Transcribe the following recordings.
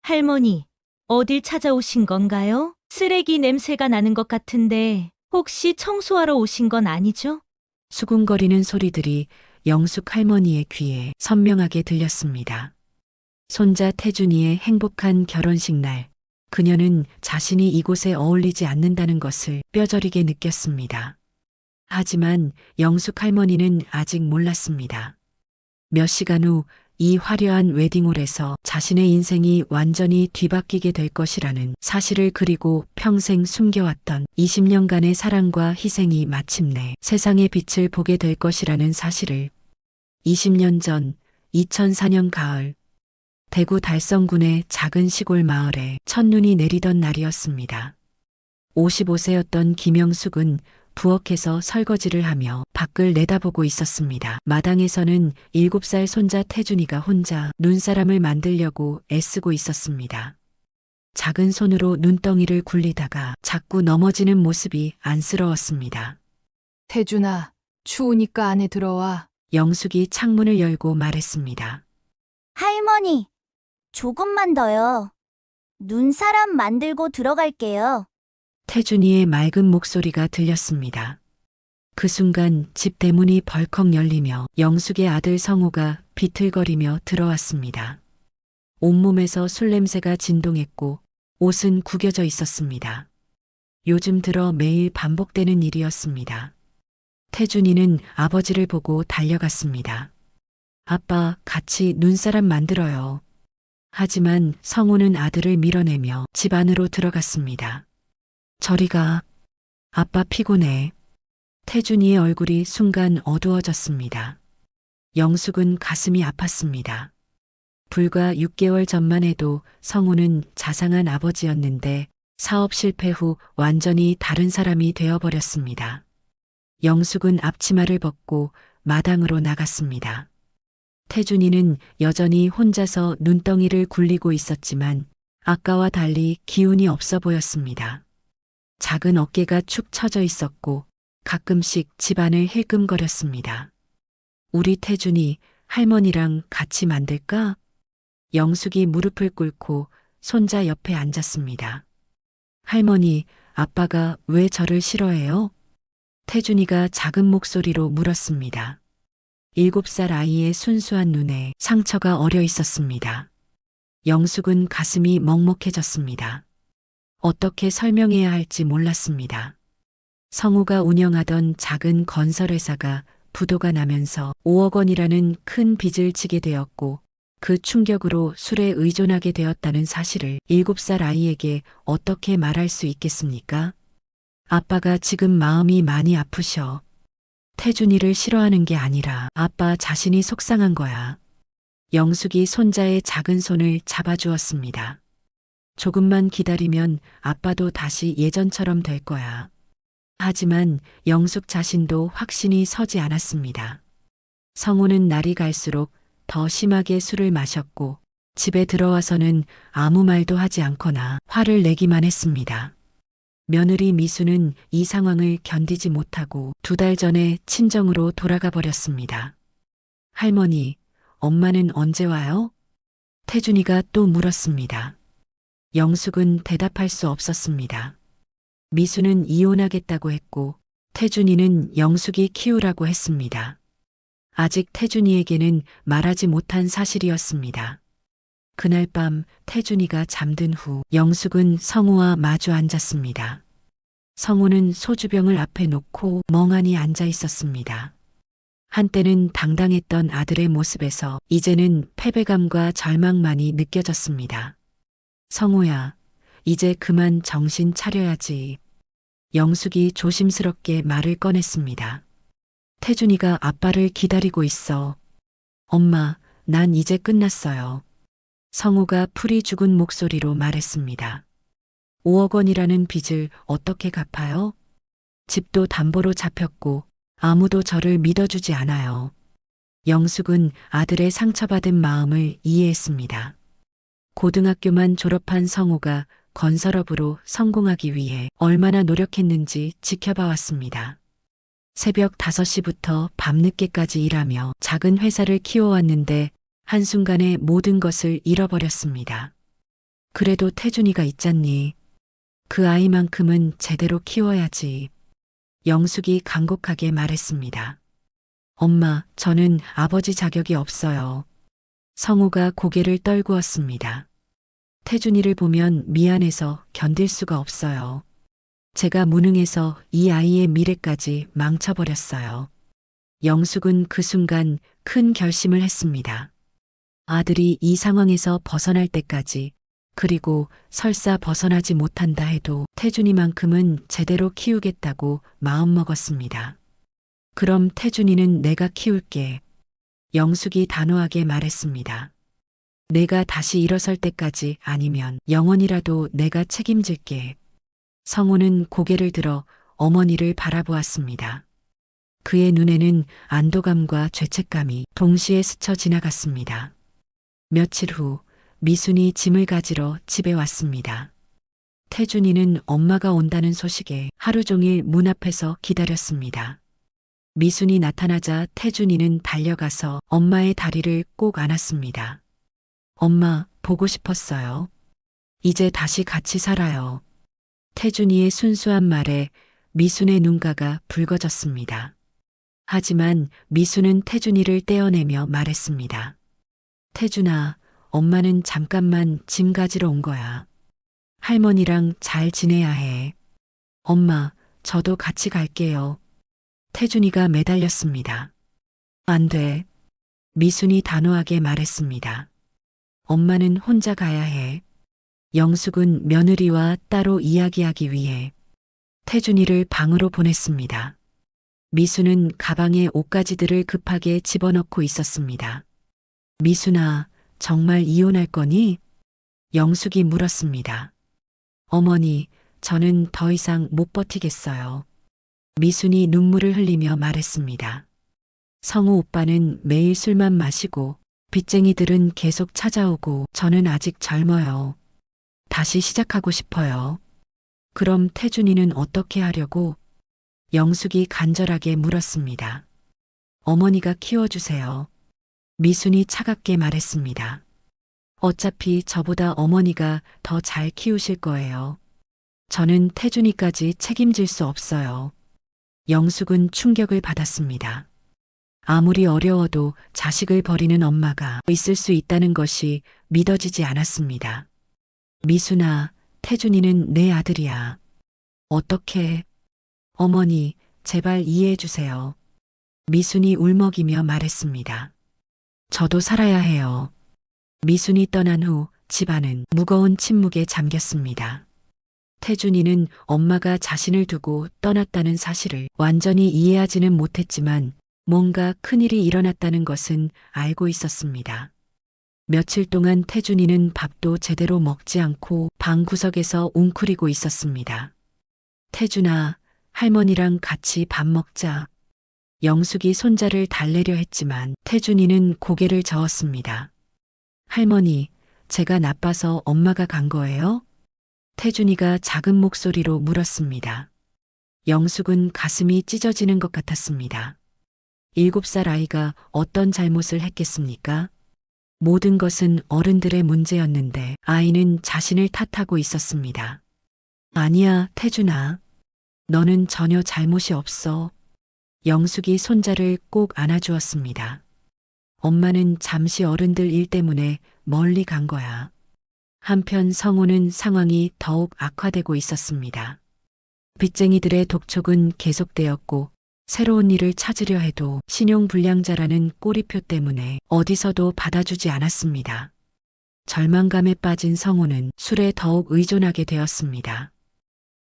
할머니, 어딜 찾아오신 건가요? 쓰레기 냄새가 나는 것 같은데 혹시 청소하러 오신 건 아니죠? 수군거리는 소리들이 영숙 할머니의 귀에 선명하게 들렸습니다. 손자 태준이의 행복한 결혼식 날, 그녀는 자신이 이곳에 어울리지 않는다는 것을 뼈저리게 느꼈습니다. 하지만 영숙 할머니는 아직 몰랐습니다. 몇 시간 후 이 화려한 웨딩홀에서 자신의 인생이 완전히 뒤바뀌게 될 것이라는 사실을, 그리고 평생 숨겨왔던 20년간의 사랑과 희생이 마침내 세상의 빛을 보게 될 것이라는 사실을. 20년 전 2004년 가을, 대구 달성군의 작은 시골 마을에 첫눈이 내리던 날이었습니다. 55세였던 김영숙은 부엌에서 설거지를 하며 밖을 내다보고 있었습니다. 마당에서는 7살 손자 태준이가 혼자 눈사람을 만들려고 애쓰고 있었습니다. 작은 손으로 눈덩이를 굴리다가 자꾸 넘어지는 모습이 안쓰러웠습니다. 태준아, 추우니까 안에 들어와. 영숙이 창문을 열고 말했습니다. 할머니, 조금만 더요. 눈사람 만들고 들어갈게요. 태준이의 맑은 목소리가 들렸습니다. 그 순간 집 대문이 벌컥 열리며 영숙의 아들 성우가 비틀거리며 들어왔습니다. 온몸에서 술 냄새가 진동했고 옷은 구겨져 있었습니다. 요즘 들어 매일 반복되는 일이었습니다. 태준이는 아버지를 보고 달려갔습니다. 아빠, 같이 눈사람 만들어요. 하지만 성우는 아들을 밀어내며 집 안으로 들어갔습니다. 저리 가. 아빠 피곤해. 태준이의 얼굴이 순간 어두워졌습니다. 영숙은 가슴이 아팠습니다. 불과 6개월 전만 해도 성우는 자상한 아버지였는데 사업 실패 후 완전히 다른 사람이 되어버렸습니다. 영숙은 앞치마를 벗고 마당으로 나갔습니다. 태준이는 여전히 혼자서 눈덩이를 굴리고 있었지만 아까와 달리 기운이 없어 보였습니다. 작은 어깨가 축 처져 있었고 가끔씩 집안을 힐끔거렸습니다. 우리 태준이 할머니랑 같이 만들까? 영숙이 무릎을 꿇고 손자 옆에 앉았습니다. 할머니, 아빠가 왜 저를 싫어해요? 태준이가 작은 목소리로 물었습니다. 7살 아이의 순수한 눈에 상처가 어려 있었습니다. 영숙은 가슴이 먹먹해졌습니다. 어떻게 설명해야 할지 몰랐습니다. 성우가 운영하던 작은 건설회사가 부도가 나면서 5억 원이라는 큰 빚을 지게 되었고 그 충격으로 술에 의존하게 되었다는 사실을 7살 아이에게 어떻게 말할 수 있겠습니까? 아빠가 지금 마음이 많이 아프셔. 태준이를 싫어하는 게 아니라 아빠 자신이 속상한 거야. 영숙이 손자의 작은 손을 잡아주었습니다. 조금만 기다리면 아빠도 다시 예전처럼 될 거야. 하지만 영숙 자신도 확신이 서지 않았습니다. 성우는 날이 갈수록 더 심하게 술을 마셨고 집에 들어와서는 아무 말도 하지 않거나 화를 내기만 했습니다. 며느리 미수는 이 상황을 견디지 못하고 2달 전에 친정으로 돌아가 버렸습니다. 할머니, 엄마는 언제 와요? 태준이가 또 물었습니다. 영숙은 대답할 수 없었습니다. 미수는 이혼하겠다고 했고 태준이는 영숙이 키우라고 했습니다. 아직 태준이에게는 말하지 못한 사실이었습니다. 그날 밤 태준이가 잠든 후 영숙은 성우와 마주 앉았습니다. 성우는 소주병을 앞에 놓고 멍하니 앉아 있었습니다. 한때는 당당했던 아들의 모습에서 이제는 패배감과 절망만이 느껴졌습니다. 성우야, 이제 그만 정신 차려야지. 영숙이 조심스럽게 말을 꺼냈습니다. 태준이가 아빠를 기다리고 있어. 엄마, 난 이제 끝났어요. 성우가 풀이 죽은 목소리로 말했습니다. 5억 원이라는 빚을 어떻게 갚아요? 집도 담보로 잡혔고 아무도 저를 믿어주지 않아요. 영숙은 아들의 상처받은 마음을 이해했습니다. 고등학교만 졸업한 성우가 건설업으로 성공하기 위해 얼마나 노력했는지 지켜봐 왔습니다. 새벽 5시부터 밤늦게까지 일하며 작은 회사를 키워왔는데 한순간에 모든 것을 잃어버렸습니다. 그래도 태준이가 있잖니. 그 아이만큼은 제대로 키워야지. 영숙이 간곡하게 말했습니다. 엄마, 저는 아버지 자격이 없어요. 성우가 고개를 떨구었습니다. 태준이를 보면 미안해서 견딜 수가 없어요. 제가 무능해서 이 아이의 미래까지 망쳐버렸어요. 영숙은 그 순간 큰 결심을 했습니다. 아들이 이 상황에서 벗어날 때까지, 그리고 설사 벗어나지 못한다 해도 태준이만큼은 제대로 키우겠다고 마음먹었습니다. 그럼 태준이는 내가 키울게. 영숙이 단호하게 말했습니다. 내가 다시 일어설 때까지 아니면 영원이라도 내가 책임질게. 성우는 고개를 들어 어머니를 바라보았습니다. 그의 눈에는 안도감과 죄책감이 동시에 스쳐 지나갔습니다. 며칠 후 미순이 짐을 가지러 집에 왔습니다. 태준이는 엄마가 온다는 소식에 하루 종일 문 앞에서 기다렸습니다. 미순이 나타나자 태준이는 달려가서 엄마의 다리를 꼭 안았습니다. 엄마, 보고 싶었어요. 이제 다시 같이 살아요. 태준이의 순수한 말에 미순의 눈가가 붉어졌습니다. 하지만 미순은 태준이를 떼어내며 말했습니다. 태준아, 엄마는 잠깐만 짐 가지러 온 거야. 할머니랑 잘 지내야 해. 엄마, 저도 같이 갈게요. 태준이가 매달렸습니다. 안 돼. 미순이 단호하게 말했습니다. 엄마는 혼자 가야 해. 영숙은 며느리와 따로 이야기하기 위해 태준이를 방으로 보냈습니다. 미순은 가방에 옷가지들을 급하게 집어넣고 있었습니다. 미순아, 정말 이혼할 거니? 영숙이 물었습니다. 어머니, 저는 더 이상 못 버티겠어요. 미순이 눈물을 흘리며 말했습니다. 성우 오빠는 매일 술만 마시고 빚쟁이들은 계속 찾아오고 저는 아직 젊어요. 다시 시작하고 싶어요. 그럼 태준이는 어떻게 하려고? 영숙이 간절하게 물었습니다. 어머니가 키워주세요. 미순이 차갑게 말했습니다. 어차피 저보다 어머니가 더 잘 키우실 거예요. 저는 태준이까지 책임질 수 없어요. 영숙은 충격을 받았습니다. 아무리 어려워도 자식을 버리는 엄마가 있을 수 있다는 것이 믿어지지 않았습니다. 미순아, 태준이는 내 아들이야. 어떻게? 어머니, 제발 이해해 주세요. 미순이 울먹이며 말했습니다. 저도 살아야 해요. 미순이 떠난 후 집안은 무거운 침묵에 잠겼습니다. 태준이는 엄마가 자신을 두고 떠났다는 사실을 완전히 이해하지는 못했지만 뭔가 큰일이 일어났다는 것은 알고 있었습니다. 며칠 동안 태준이는 밥도 제대로 먹지 않고 방 구석에서 웅크리고 있었습니다. 태준아, 할머니랑 같이 밥 먹자. 영숙이 손자를 달래려 했지만 태준이는 고개를 저었습니다. 할머니, 제가 나빠서 엄마가 간 거예요? 태준이가 작은 목소리로 물었습니다. 영숙은 가슴이 찢어지는 것 같았습니다. 7살 아이가 어떤 잘못을 했겠습니까? 모든 것은 어른들의 문제였는데 아이는 자신을 탓하고 있었습니다. 아니야, 태준아. 너는 전혀 잘못이 없어. 영숙이 손자를 꼭 안아주었습니다. 엄마는 잠시 어른들 일 때문에 멀리 간 거야. 한편 성우는 상황이 더욱 악화되고 있었습니다. 빚쟁이들의 독촉은 계속되었고 새로운 일을 찾으려 해도 신용불량자라는 꼬리표 때문에 어디서도 받아주지 않았습니다. 절망감에 빠진 성우는 술에 더욱 의존하게 되었습니다.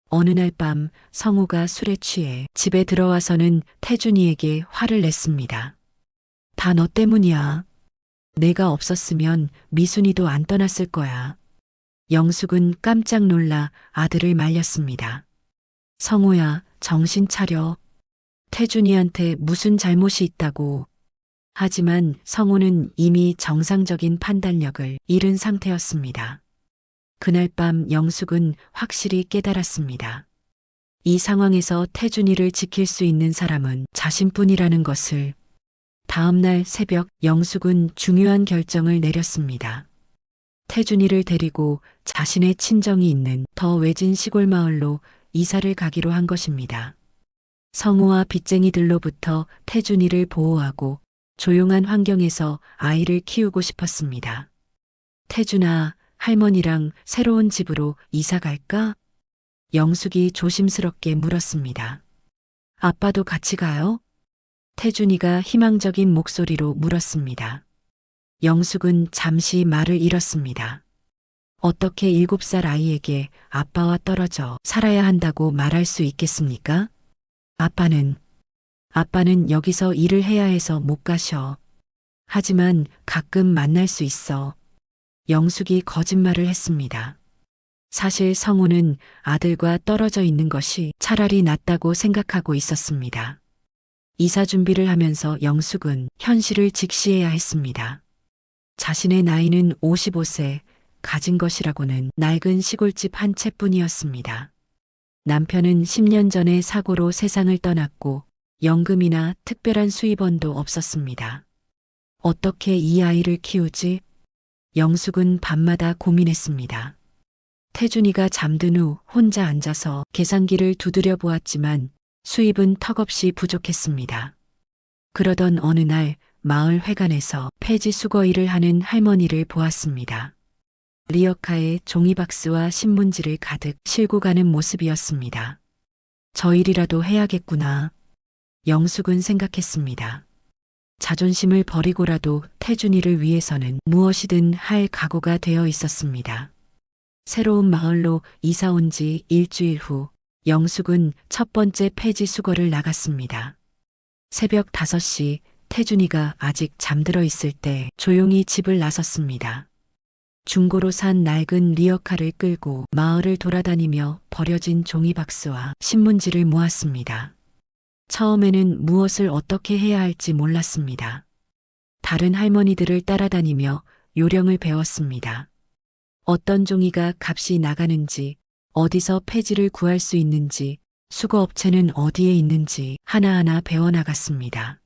어느 날 밤 성우가 술에 취해 집에 들어와서는 태준이에게 화를 냈습니다. 다 너 때문이야. 내가 없었으면 미순이도 안 떠났을 거야. 영숙은 깜짝 놀라 아들을 말렸습니다. 성우야, 정신 차려. 태준이한테 무슨 잘못이 있다고. 하지만 성우는 이미 정상적인 판단력을 잃은 상태였습니다. 그날 밤 영숙은 확실히 깨달았습니다. 이 상황에서 태준이를 지킬 수 있는 사람은 자신뿐이라는 것을. 다음 날 새벽 영숙은 중요한 결정을 내렸습니다. 태준이를 데리고 자신의 친정이 있는 더 외진 시골 마을로 이사를 가기로 한 것입니다. 성우와 빚쟁이들로부터 태준이를 보호하고 조용한 환경에서 아이를 키우고 싶었습니다. 태준아, 할머니랑 새로운 집으로 이사 갈까? 영숙이 조심스럽게 물었습니다. 아빠도 같이 가요? 태준이가 희망적인 목소리로 물었습니다. 영숙은 잠시 말을 잃었습니다. 어떻게 7살 아이에게 아빠와 떨어져 살아야 한다고 말할 수 있겠습니까? 아빠는 여기서 일을 해야 해서 못 가셔. 하지만 가끔 만날 수 있어. 영숙이 거짓말을 했습니다. 사실 성우는 아들과 떨어져 있는 것이 차라리 낫다고 생각하고 있었습니다. 이사 준비를 하면서 영숙은 현실을 직시해야 했습니다. 자신의 나이는 55세, 가진 것이라고는 낡은 시골집 한 채뿐이었습니다. 남편은 10년 전에 사고로 세상을 떠났고 연금이나 특별한 수입원도 없었습니다. 어떻게 이 아이를 키우지? 영숙은 밤마다 고민했습니다. 태준이가 잠든 후 혼자 앉아서 계산기를 두드려 보았지만 수입은 턱없이 부족했습니다. 그러던 어느 날 마을 회관에서 폐지 수거 일을 하는 할머니를 보았습니다. 리어카에 종이박스와 신문지를 가득 싣고 가는 모습이었습니다. 저 일이라도 해야겠구나. 영숙은 생각했습니다. 자존심을 버리고라도 태준이를 위해서는 무엇이든 할 각오가 되어 있었습니다. 새로운 마을로 이사 온 지 일주일 후 영숙은 첫 번째 폐지 수거를 나갔습니다. 새벽 5시 태준이가 아직 잠들어 있을 때 조용히 집을 나섰습니다. 중고로 산 낡은 리어카를 끌고 마을을 돌아다니며 버려진 종이박스와 신문지를 모았습니다. 처음에는 무엇을 어떻게 해야 할지 몰랐습니다. 다른 할머니들을 따라다니며 요령을 배웠습니다. 어떤 종이가 값이 나가는지, 어디서 폐지를 구할 수 있는지, 수거업체는 어디에 있는지 하나하나 배워나갔습니다.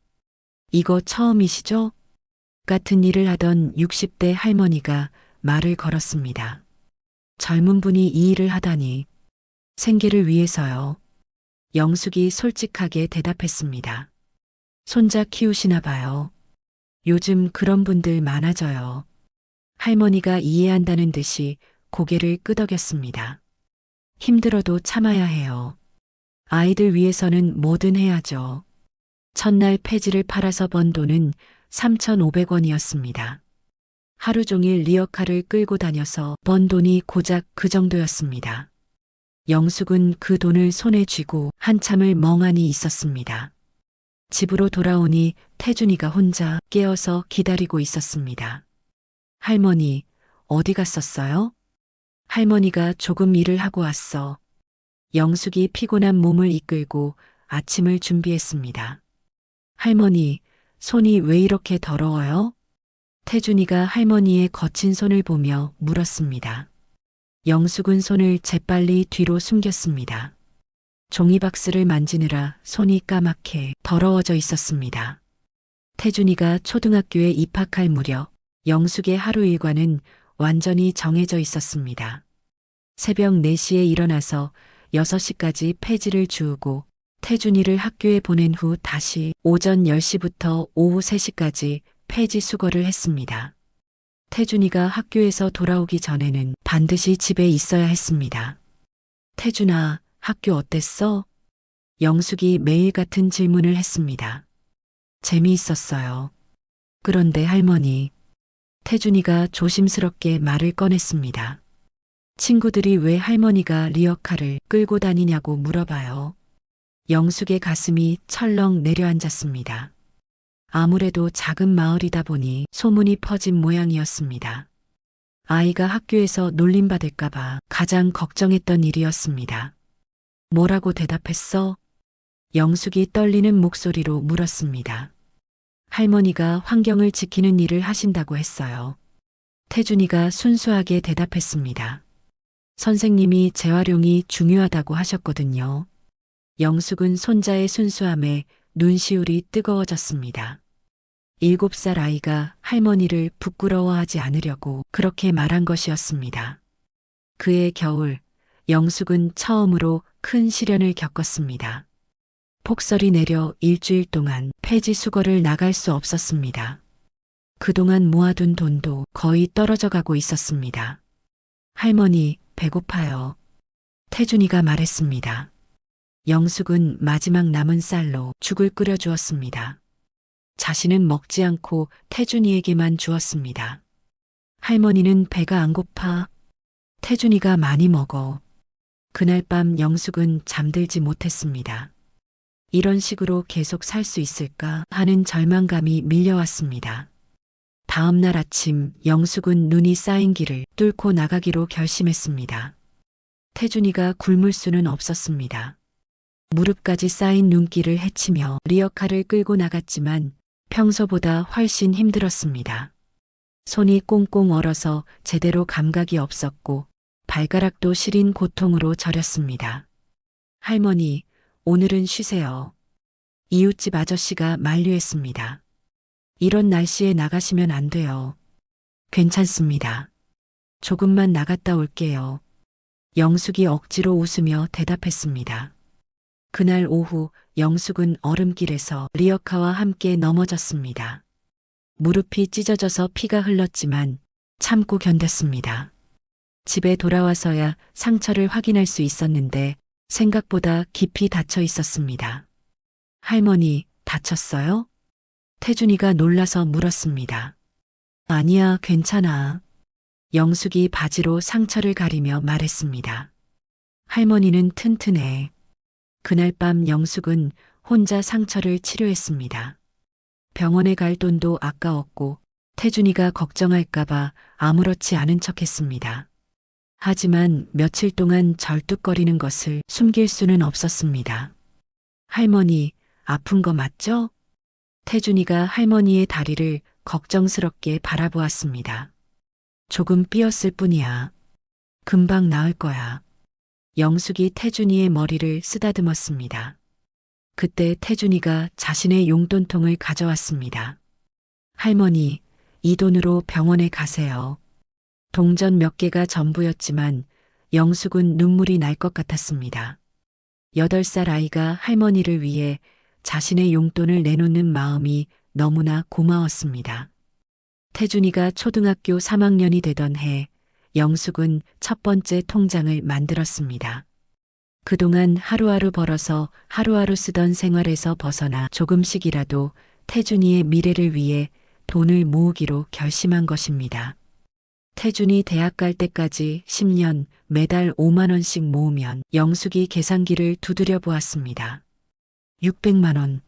이거 처음이시죠? 같은 일을 하던 60대 할머니가 말을 걸었습니다. 젊은 분이 이 일을 하다니 생계를 위해서요. 영숙이 솔직하게 대답했습니다. 손자 키우시나 봐요. 요즘 그런 분들 많아져요. 할머니가 이해한다는 듯이 고개를 끄덕였습니다. 힘들어도 참아야 해요. 아이들 위해서는 뭐든 해야죠. 첫날 폐지를 팔아서 번 돈은 3,500원이었습니다. 하루 종일 리어카를 끌고 다녀서 번 돈이 고작 그 정도였습니다. 영숙은 그 돈을 손에 쥐고 한참을 멍하니 있었습니다. 집으로 돌아오니 태준이가 혼자 깨어서 기다리고 있었습니다. 할머니, 어디 갔었어요? 할머니가 조금 일을 하고 왔어. 영숙이 피곤한 몸을 이끌고 아침을 준비했습니다. 할머니, 손이 왜 이렇게 더러워요? 태준이가 할머니의 거친 손을 보며 물었습니다. 영숙은 손을 재빨리 뒤로 숨겼습니다. 종이박스를 만지느라 손이 까맣게 더러워져 있었습니다. 태준이가 초등학교에 입학할 무렵 영숙의 하루 일과는 완전히 정해져 있었습니다. 새벽 4시에 일어나서 6시까지 폐지를 주우고 태준이를 학교에 보낸 후 다시 오전 10시부터 오후 3시까지 폐지 수거를 했습니다. 태준이가 학교에서 돌아오기 전에는 반드시 집에 있어야 했습니다. 태준아, 학교 어땠어? 영숙이 매일 같은 질문을 했습니다. 재미있었어요. 그런데 할머니, 태준이가 조심스럽게 말을 꺼냈습니다. 친구들이 왜 할머니가 리어카를 끌고 다니냐고 물어봐요. 영숙의 가슴이 철렁 내려앉았습니다. 아무래도 작은 마을이다 보니 소문이 퍼진 모양이었습니다. 아이가 학교에서 놀림받을까봐 가장 걱정했던 일이었습니다. 뭐라고 대답했어? 영숙이 떨리는 목소리로 물었습니다. 할머니가 환경을 지키는 일을 하신다고 했어요. 태준이가 순수하게 대답했습니다. 선생님이 재활용이 중요하다고 하셨거든요. 영숙은 손자의 순수함에 눈시울이 뜨거워졌습니다. 7살 아이가 할머니를 부끄러워하지 않으려고 그렇게 말한 것이었습니다. 그해 겨울, 영숙은 처음으로 큰 시련을 겪었습니다. 폭설이 내려 일주일 동안 폐지 수거를 나갈 수 없었습니다. 그동안 모아둔 돈도 거의 떨어져 가고 있었습니다. 할머니, 배고파요. 태준이가 말했습니다. 영숙은 마지막 남은 쌀로 죽을 끓여 주었습니다. 자신은 먹지 않고 태준이에게만 주었습니다. 할머니는 배가 안 고파. 태준이가 많이 먹어. 그날 밤 영숙은 잠들지 못했습니다. 이런 식으로 계속 살 수 있을까 하는 절망감이 밀려왔습니다. 다음 날 아침 영숙은 눈이 쌓인 길을 뚫고 나가기로 결심했습니다. 태준이가 굶을 수는 없었습니다. 무릎까지 쌓인 눈길을 헤치며 리어카를 끌고 나갔지만 평소보다 훨씬 힘들었습니다. 손이 꽁꽁 얼어서 제대로 감각이 없었고 발가락도 시린 고통으로 저렸습니다. 할머니, 오늘은 쉬세요. 이웃집 아저씨가 만류했습니다. 이런 날씨에 나가시면 안 돼요. 괜찮습니다. 조금만 나갔다 올게요. 영숙이 억지로 웃으며 대답했습니다. 그날 오후 영숙은 얼음길에서 리어카와 함께 넘어졌습니다. 무릎이 찢어져서 피가 흘렀지만 참고 견뎠습니다. 집에 돌아와서야 상처를 확인할 수 있었는데 생각보다 깊이 닫혀 있었습니다. 할머니, 다쳤어요? 태준이가 놀라서 물었습니다. 아니야, 괜찮아. 영숙이 바지로 상처를 가리며 말했습니다. 할머니는 튼튼해. 그날 밤 영숙은 혼자 상처를 치료했습니다. 병원에 갈 돈도 아까웠고 태준이가 걱정할까봐 아무렇지 않은 척했습니다. 하지만 며칠 동안 절뚝거리는 것을 숨길 수는 없었습니다. 할머니, 아픈 거 맞죠? 태준이가 할머니의 다리를 걱정스럽게 바라보았습니다. 조금 삐었을 뿐이야. 금방 나을 거야. 영숙이 태준이의 머리를 쓰다듬었습니다. 그때 태준이가 자신의 용돈통을 가져왔습니다. 할머니, 이 돈으로 병원에 가세요. 동전 몇 개가 전부였지만 영숙은 눈물이 날 것 같았습니다. 8살 아이가 할머니를 위해 자신의 용돈을 내놓는 마음이 너무나 고마웠습니다. 태준이가 초등학교 3학년이 되던 해 영숙은 첫 번째 통장을 만들었습니다. 그동안 하루하루 벌어서 하루하루 쓰던 생활에서 벗어나 조금씩이라도 태준이의 미래를 위해 돈을 모으기로 결심한 것입니다. 태준이 대학 갈 때까지 10년 매달 5만 원씩 모으면 영숙이 계산기를 두드려 보았습니다. 600만 원.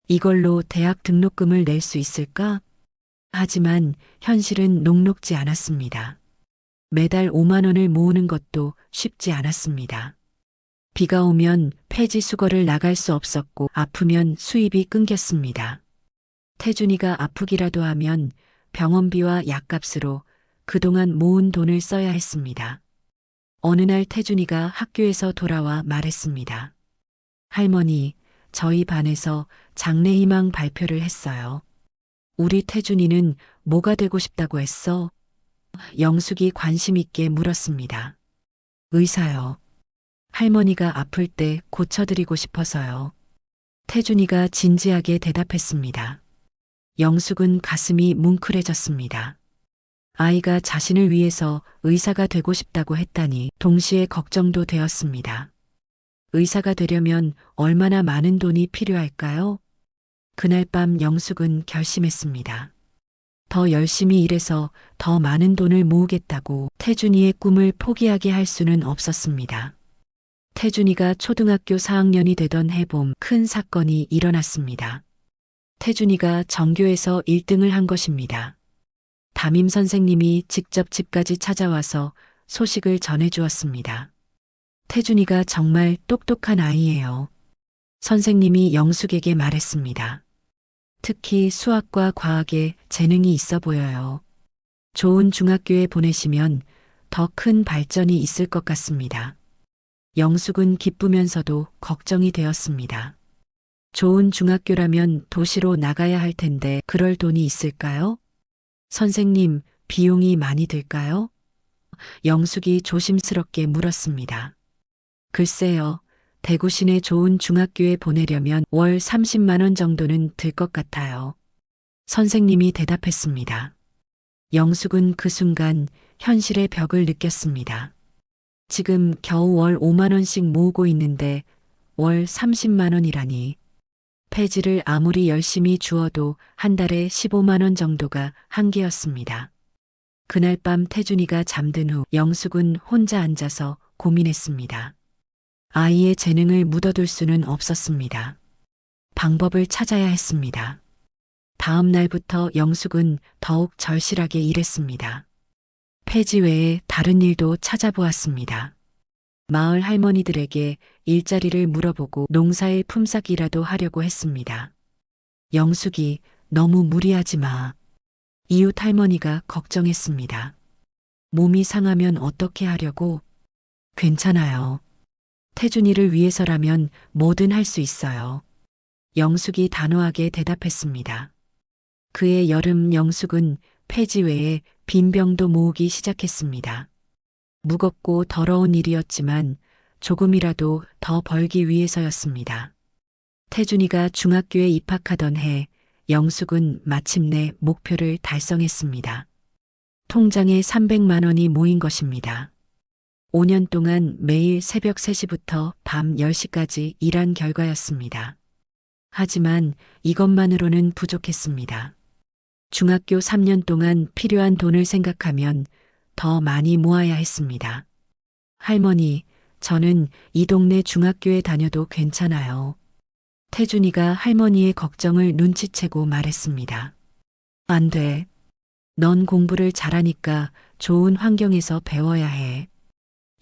이걸로 대학 등록금을 낼 수 있을까? 하지만 현실은 녹록지 않았습니다. 매달 5만 원을 모으는 것도 쉽지 않았습니다. 비가 오면 폐지 수거를 나갈 수 없었고 아프면 수입이 끊겼습니다. 태준이가 아프기라도 하면 병원비와 약값으로 그동안 모은 돈을 써야 했습니다. 어느 날 태준이가 학교에서 돌아와 말했습니다. 할머니, 저희 반에서 장래희망 발표를 했어요. 우리 태준이는 뭐가 되고 싶다고 했어? 영숙이 관심 있게 물었습니다. 의사요. 할머니가 아플 때 고쳐드리고 싶어서요. 태준이가 진지하게 대답했습니다. 영숙은 가슴이 뭉클해졌습니다. 아이가 자신을 위해서 의사가 되고 싶다고 했다니 동시에 걱정도 되었습니다. 의사가 되려면 얼마나 많은 돈이 필요할까요? 그날 밤 영숙은 결심했습니다. 더 열심히 일해서 더 많은 돈을 모으겠다고 태준이의 꿈을 포기하게 할 수는 없었습니다. 태준이가 초등학교 4학년이 되던 해봄 큰 사건이 일어났습니다. 태준이가 전교에서 1등을 한 것입니다. 담임 선생님이 직접 집까지 찾아와서 소식을 전해주었습니다. 태준이가 정말 똑똑한 아이예요. 선생님이 영숙에게 말했습니다. 특히 수학과 과학에 재능이 있어 보여요. 좋은 중학교에 보내시면 더 큰 발전이 있을 것 같습니다. 영숙은 기쁘면서도 걱정이 되었습니다. 좋은 중학교라면 도시로 나가야 할 텐데 그럴 돈이 있을까요? 선생님, 비용이 많이 들까요? 영숙이 조심스럽게 물었습니다. 글쎄요, 대구 시내 좋은 중학교에 보내려면 월 30만 원 정도는 들 것 같아요. 선생님이 대답했습니다. 영숙은 그 순간 현실의 벽을 느꼈습니다. 지금 겨우 월 5만 원씩 모으고 있는데 월 30만 원이라니. 폐지를 아무리 열심히 주어도 한 달에 15만 원 정도가 한계였습니다. 그날 밤 태준이가 잠든 후 영숙은 혼자 앉아서 고민했습니다. 아이의 재능을 묻어둘 수는 없었습니다. 방법을 찾아야 했습니다. 다음 날부터 영숙은 더욱 절실하게 일했습니다. 폐지 외에 다른 일도 찾아보았습니다. 마을 할머니들에게 일자리를 물어보고 농사일 품삯이라도 하려고 했습니다. 영숙이 너무 무리하지 마. 이웃 할머니가 걱정했습니다. 몸이 상하면 어떻게 하려고? 괜찮아요. 태준이를 위해서라면 뭐든 할 수 있어요. 영숙이 단호하게 대답했습니다. 그해 여름 영숙은 폐지 외에 빈병도 모으기 시작했습니다. 무겁고 더러운 일이었지만 조금이라도 더 벌기 위해서였습니다. 태준이가 중학교에 입학하던 해 영숙은 마침내 목표를 달성했습니다. 통장에 300만 원이 모인 것입니다. 5년 동안 매일 새벽 3시부터 밤 10시까지 일한 결과였습니다. 하지만 이것만으로는 부족했습니다. 중학교 3년 동안 필요한 돈을 생각하면 더 많이 모아야 했습니다. 할머니, 저는 이 동네 중학교에 다녀도 괜찮아요. 태준이가 할머니의 걱정을 눈치채고 말했습니다. 안 돼. 넌 공부를 잘하니까 좋은 환경에서 배워야 해.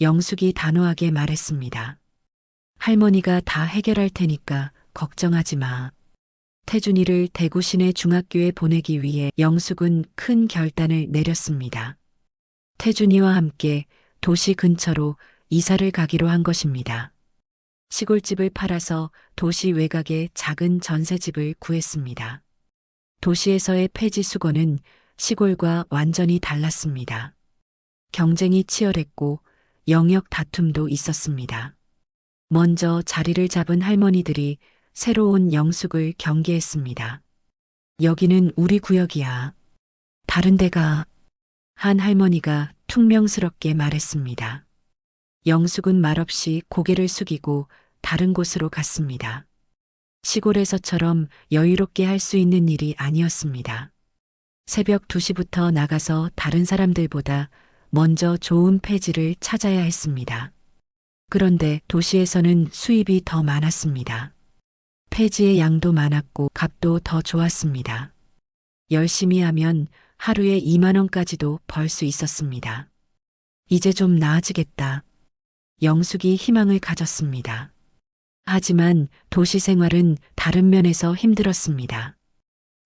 영숙이 단호하게 말했습니다. 할머니가 다 해결할 테니까 걱정하지 마. 태준이를 대구 시내 중학교에 보내기 위해 영숙은 큰 결단을 내렸습니다. 태준이와 함께 도시 근처로 이사를 가기로 한 것입니다. 시골집을 팔아서 도시 외곽에 작은 전세집을 구했습니다. 도시에서의 폐지 수거는 시골과 완전히 달랐습니다. 경쟁이 치열했고 영역 다툼도 있었습니다. 먼저 자리를 잡은 할머니들이 새로운 영숙을 경계했습니다. 여기는 우리 구역이야. 다른 데가. 한 할머니가 퉁명스럽게 말했습니다. 영숙은 말없이 고개를 숙이고 다른 곳으로 갔습니다. 시골에서처럼 여유롭게 할 수 있는 일이 아니었습니다. 새벽 2시부터 나가서 다른 사람들보다 먼저 좋은 폐지를 찾아야 했습니다. 그런데 도시에서는 수입이 더 많았습니다. 폐지의 양도 많았고 값도 더 좋았습니다. 열심히 하면 하루에 2만 원까지도 벌 수 있었습니다. 이제 좀 나아지겠다. 영숙이 희망을 가졌습니다. 하지만 도시 생활은 다른 면에서 힘들었습니다.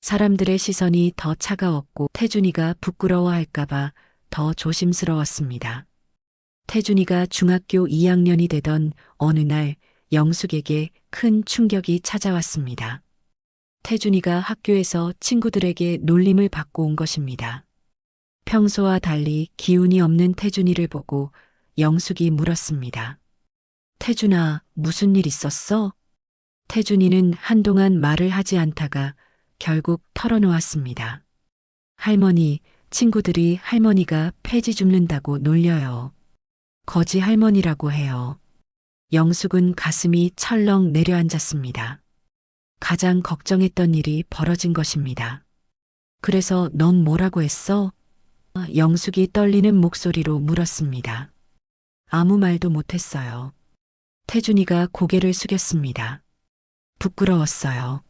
사람들의 시선이 더 차가웠고 태준이가 부끄러워할까봐 더 조심스러웠습니다. 태준이가 중학교 2학년이 되던 어느 날 영숙에게 큰 충격이 찾아왔습니다. 태준이가 학교에서 친구들에게 놀림을 받고 온 것입니다. 평소와 달리 기운이 없는 태준이를 보고 영숙이 물었습니다. 태준아, 무슨 일 있었어? 태준이는 한동안 말을 하지 않다가 결국 털어놓았습니다. 할머니, 친구들이 할머니가 폐지 줍는다고 놀려요. 거지 할머니라고 해요. 영숙은 가슴이 철렁 내려앉았습니다. 가장 걱정했던 일이 벌어진 것입니다. 그래서 넌 뭐라고 했어? 영숙이 떨리는 목소리로 물었습니다. 아무 말도 못했어요. 태준이가 고개를 숙였습니다. 부끄러웠어요.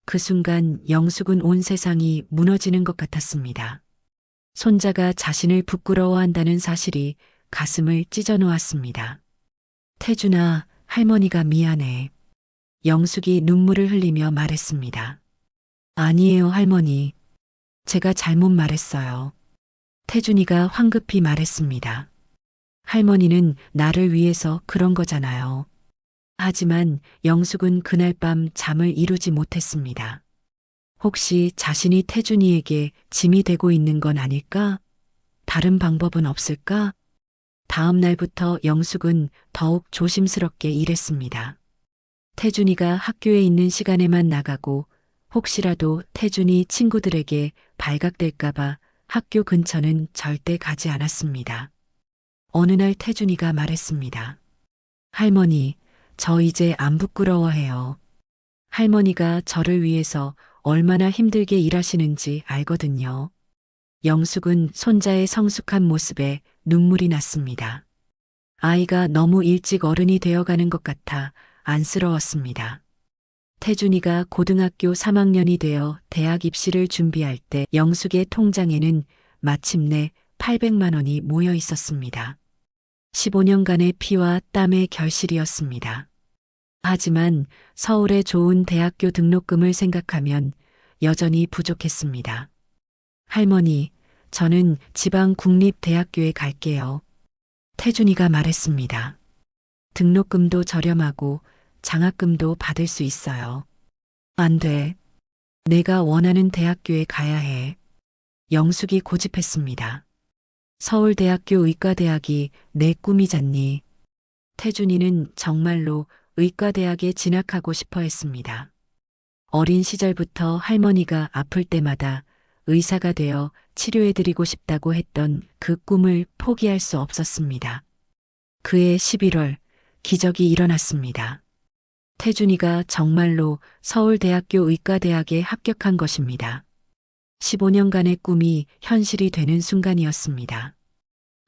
그 순간 영숙은 온 세상이 무너지는 것 같았습니다. 손자가 자신을 부끄러워한다는 사실이 가슴을 찢어놓았습니다. 태준아, 할머니가 미안해. 영숙이 눈물을 흘리며 말했습니다. 아니에요, 할머니. 제가 잘못 말했어요. 태준이가 황급히 말했습니다. 할머니는 나를 위해서 그런 거잖아요. 하지만 영숙은 그날 밤 잠을 이루지 못했습니다. 혹시 자신이 태준이에게 짐이 되고 있는 건 아닐까? 다른 방법은 없을까? 다음 날부터 영숙은 더욱 조심스럽게 일했습니다. 태준이가 학교에 있는 시간에만 나가고 혹시라도 태준이 친구들에게 발각될까봐 학교 근처는 절대 가지 않았습니다. 어느 날 태준이가 말했습니다. 할머니, 저 이제 안 부끄러워해요. 할머니가 저를 위해서 얼마나 힘들게 일하시는지 알거든요. 영숙은 손자의 성숙한 모습에 눈물이 났습니다. 아이가 너무 일찍 어른이 되어가는 것 같아 안쓰러웠습니다. 태준이가 고등학교 3학년이 되어 대학 입시를 준비할 때 영숙의 통장에는 마침내 800만 원이 모여 있었습니다. 15년간의 피와 땀의 결실이었습니다. 하지만 서울의 좋은 대학교 등록금을 생각하면 여전히 부족했습니다. 할머니, 저는 지방 국립대학교에 갈게요. 태준이가 말했습니다. 등록금도 저렴하고 장학금도 받을 수 있어요. 안 돼. 내가 원하는 대학교에 가야 해. 영숙이 고집했습니다. 서울대학교 의과대학이 내 꿈이잖니. 태준이는 정말로 의과대학에 진학하고 싶어 했습니다. 어린 시절부터 할머니가 아플 때마다 의사가 되어 치료해드리고 싶다고 했던 그 꿈을 포기할 수 없었습니다. 그해 11월, 기적이 일어났습니다. 태준이가 정말로 서울대학교 의과대학에 합격한 것입니다. 15년간의 꿈이 현실이 되는 순간이었습니다.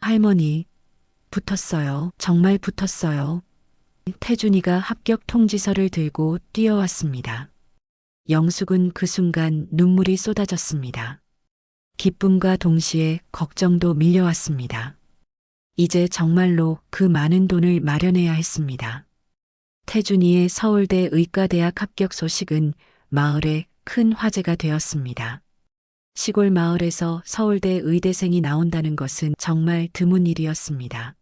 할머니, 붙었어요. 정말 붙었어요. 태준이가 합격 통지서를 들고 뛰어왔습니다. 영숙은 그 순간 눈물이 쏟아졌습니다. 기쁨과 동시에 걱정도 밀려왔습니다. 이제 정말로 그 많은 돈을 마련해야 했습니다. 태준이의 서울대 의과대학 합격 소식은 마을에 큰 화제가 되었습니다. 시골 마을에서 서울대 의대생이 나온다는 것은 정말 드문 일이었습니다.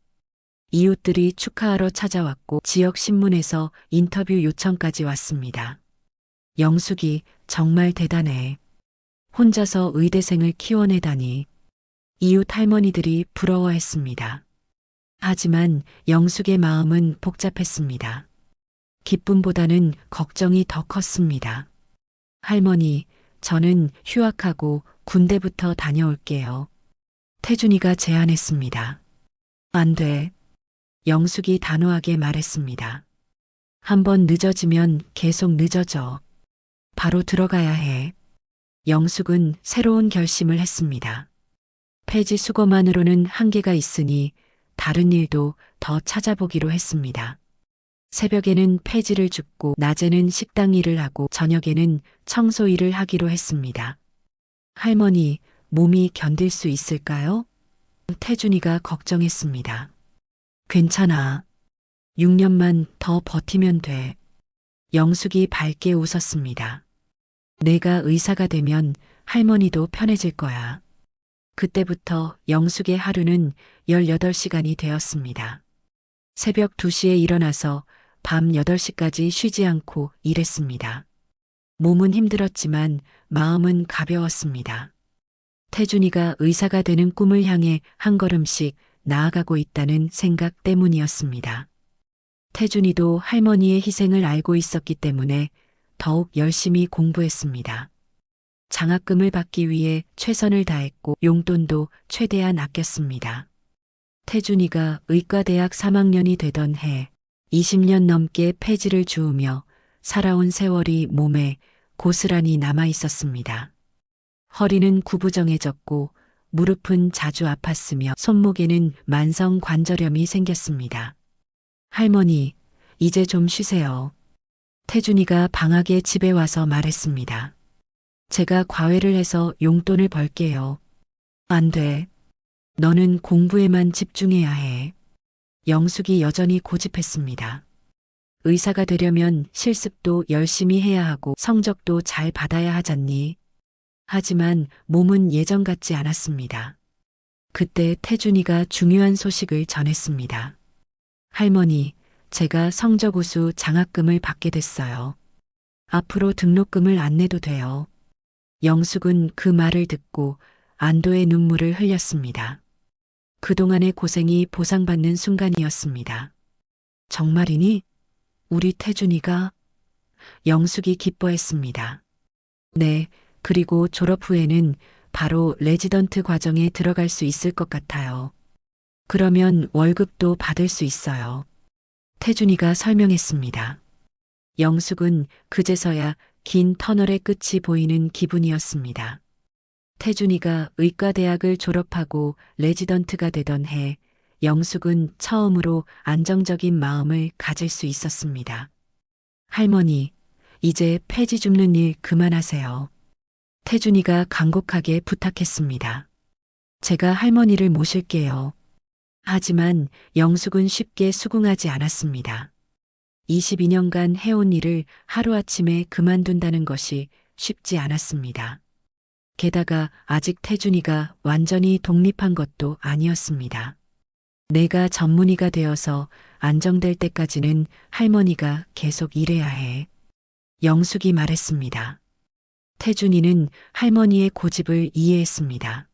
이웃들이 축하하러 찾아왔고 지역 신문에서 인터뷰 요청까지 왔습니다. 영숙이 정말 대단해. 혼자서 의대생을 키워내다니. 이웃 할머니들이 부러워했습니다. 하지만 영숙의 마음은 복잡했습니다. 기쁨보다는 걱정이 더 컸습니다. 할머니, 저는 휴학하고 군대부터 다녀올게요. 태준이가 제안했습니다. 안 돼. 영숙이 단호하게 말했습니다. 한번 늦어지면 계속 늦어져. 바로 들어가야 해. 영숙은 새로운 결심을 했습니다. 폐지 수거만으로는 한계가 있으니 다른 일도 더 찾아보기로 했습니다. 새벽에는 폐지를 줍고 낮에는 식당 일을 하고 저녁에는 청소 일을 하기로 했습니다. 할머니, 몸이 견딜 수 있을까요? 태준이가 걱정했습니다. 괜찮아. 6년만 더 버티면 돼. 영숙이 밝게 웃었습니다. 내가 의사가 되면 할머니도 편해질 거야. 그때부터 영숙의 하루는 18시간이 되었습니다. 새벽 2시에 일어나서 밤 8시까지 쉬지 않고 일했습니다. 몸은 힘들었지만 마음은 가벼웠습니다. 태준이가 의사가 되는 꿈을 향해 한 걸음씩 나아가고 있다는 생각 때문이었습니다. 태준이도 할머니의 희생을 알고 있었기 때문에 더욱 열심히 공부했습니다. 장학금을 받기 위해 최선을 다했고 용돈도 최대한 아꼈습니다. 태준이가 의과대학 3학년이 되던 해 20년 넘게 폐지를 주우며 살아온 세월이 몸에 고스란히 남아 있었습니다. 허리는 구부정해졌고 무릎은 자주 아팠으며 손목에는 만성 관절염이 생겼습니다. 할머니, 이제 좀 쉬세요. 태준이가 방학에 집에 와서 말했습니다. 제가 과외를 해서 용돈을 벌게요. 안 돼. 너는 공부에만 집중해야 해. 영숙이 여전히 고집했습니다. 의사가 되려면 실습도 열심히 해야 하고 성적도 잘 받아야 하잖니. 하지만 몸은 예전 같지 않았습니다. 그때 태준이가 중요한 소식을 전했습니다. 할머니, 제가 성적 우수 장학금을 받게 됐어요. 앞으로 등록금을 안 내도 돼요. 영숙은 그 말을 듣고 안도의 눈물을 흘렸습니다. 그동안의 고생이 보상받는 순간이었습니다. 정말이니? 우리 태준이가? 영숙이 기뻐했습니다. 네, 그리고 졸업 후에는 바로 레지던트 과정에 들어갈 수 있을 것 같아요. 그러면 월급도 받을 수 있어요. 태준이가 설명했습니다. 영숙은 그제서야 긴 터널의 끝이 보이는 기분이었습니다. 태준이가 의과대학을 졸업하고 레지던트가 되던 해, 영숙은 처음으로 안정적인 마음을 가질 수 있었습니다. 할머니, 이제 폐지 줍는 일 그만하세요. 태준이가 간곡하게 부탁했습니다. 제가 할머니를 모실게요. 하지만 영숙은 쉽게 수긍하지 않았습니다. 22년간 해온 일을 하루아침에 그만둔다는 것이 쉽지 않았습니다. 게다가 아직 태준이가 완전히 독립한 것도 아니었습니다. 내가 전문의가 되어서 안정될 때까지는 할머니가 계속 일해야 해. 영숙이 말했습니다. 태준이는 할머니의 고집을 이해했습니다.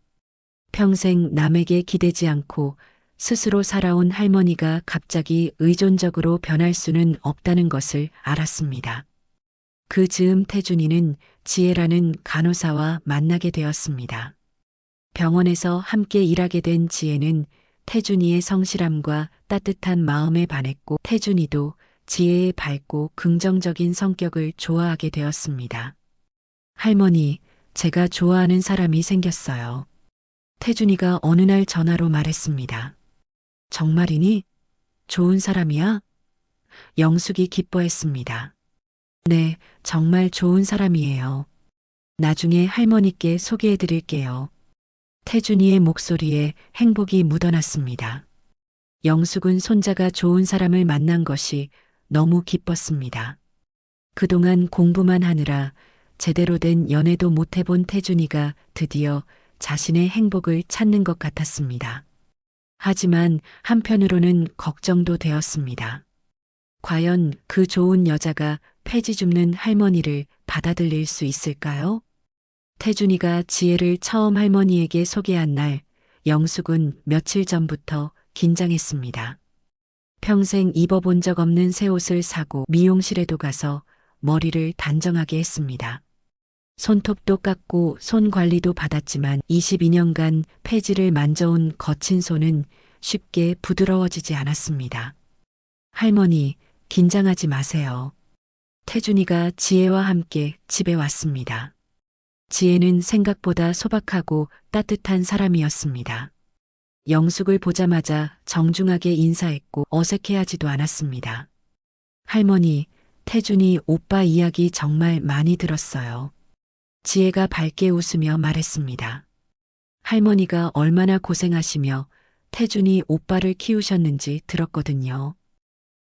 평생 남에게 기대지 않고 스스로 살아온 할머니가 갑자기 의존적으로 변할 수는 없다는 것을 알았습니다. 그 즈음 태준이는 지혜라는 간호사와 만나게 되었습니다. 병원에서 함께 일하게 된 지혜는 태준이의 성실함과 따뜻한 마음에 반했고 태준이도 지혜의 밝고 긍정적인 성격을 좋아하게 되었습니다. 할머니, 제가 좋아하는 사람이 생겼어요. 태준이가 어느 날 전화로 말했습니다. 정말이니? 좋은 사람이야? 영숙이 기뻐했습니다. 네, 정말 좋은 사람이에요. 나중에 할머니께 소개해 드릴게요. 태준이의 목소리에 행복이 묻어났습니다. 영숙은 손자가 좋은 사람을 만난 것이 너무 기뻤습니다. 그동안 공부만 하느라 제대로 된 연애도 못 해본 태준이가 드디어 자신의 행복을 찾는 것 같았습니다. 하지만 한편으로는 걱정도 되었습니다. 과연 그 좋은 여자가 폐지 줍는 할머니를 받아들일 수 있을까요? 태준이가 지혜를 처음 할머니에게 소개한 날, 영숙은 며칠 전부터 긴장했습니다. 평생 입어본 적 없는 새 옷을 사고 미용실에도 가서 머리를 단정하게 했습니다. 손톱도 깎고 손 관리도 받았지만 22년간 폐지를 만져온 거친 손은 쉽게 부드러워지지 않았습니다. 할머니, 긴장하지 마세요. 태준이가 지혜와 함께 집에 왔습니다. 지혜는 생각보다 소박하고 따뜻한 사람이었습니다. 영숙을 보자마자 정중하게 인사했고 어색해하지도 않았습니다. 할머니, 태준이 오빠 이야기 정말 많이 들었어요. 지혜가 밝게 웃으며 말했습니다. 할머니가 얼마나 고생하시며 태준이 오빠를 키우셨는지 들었거든요.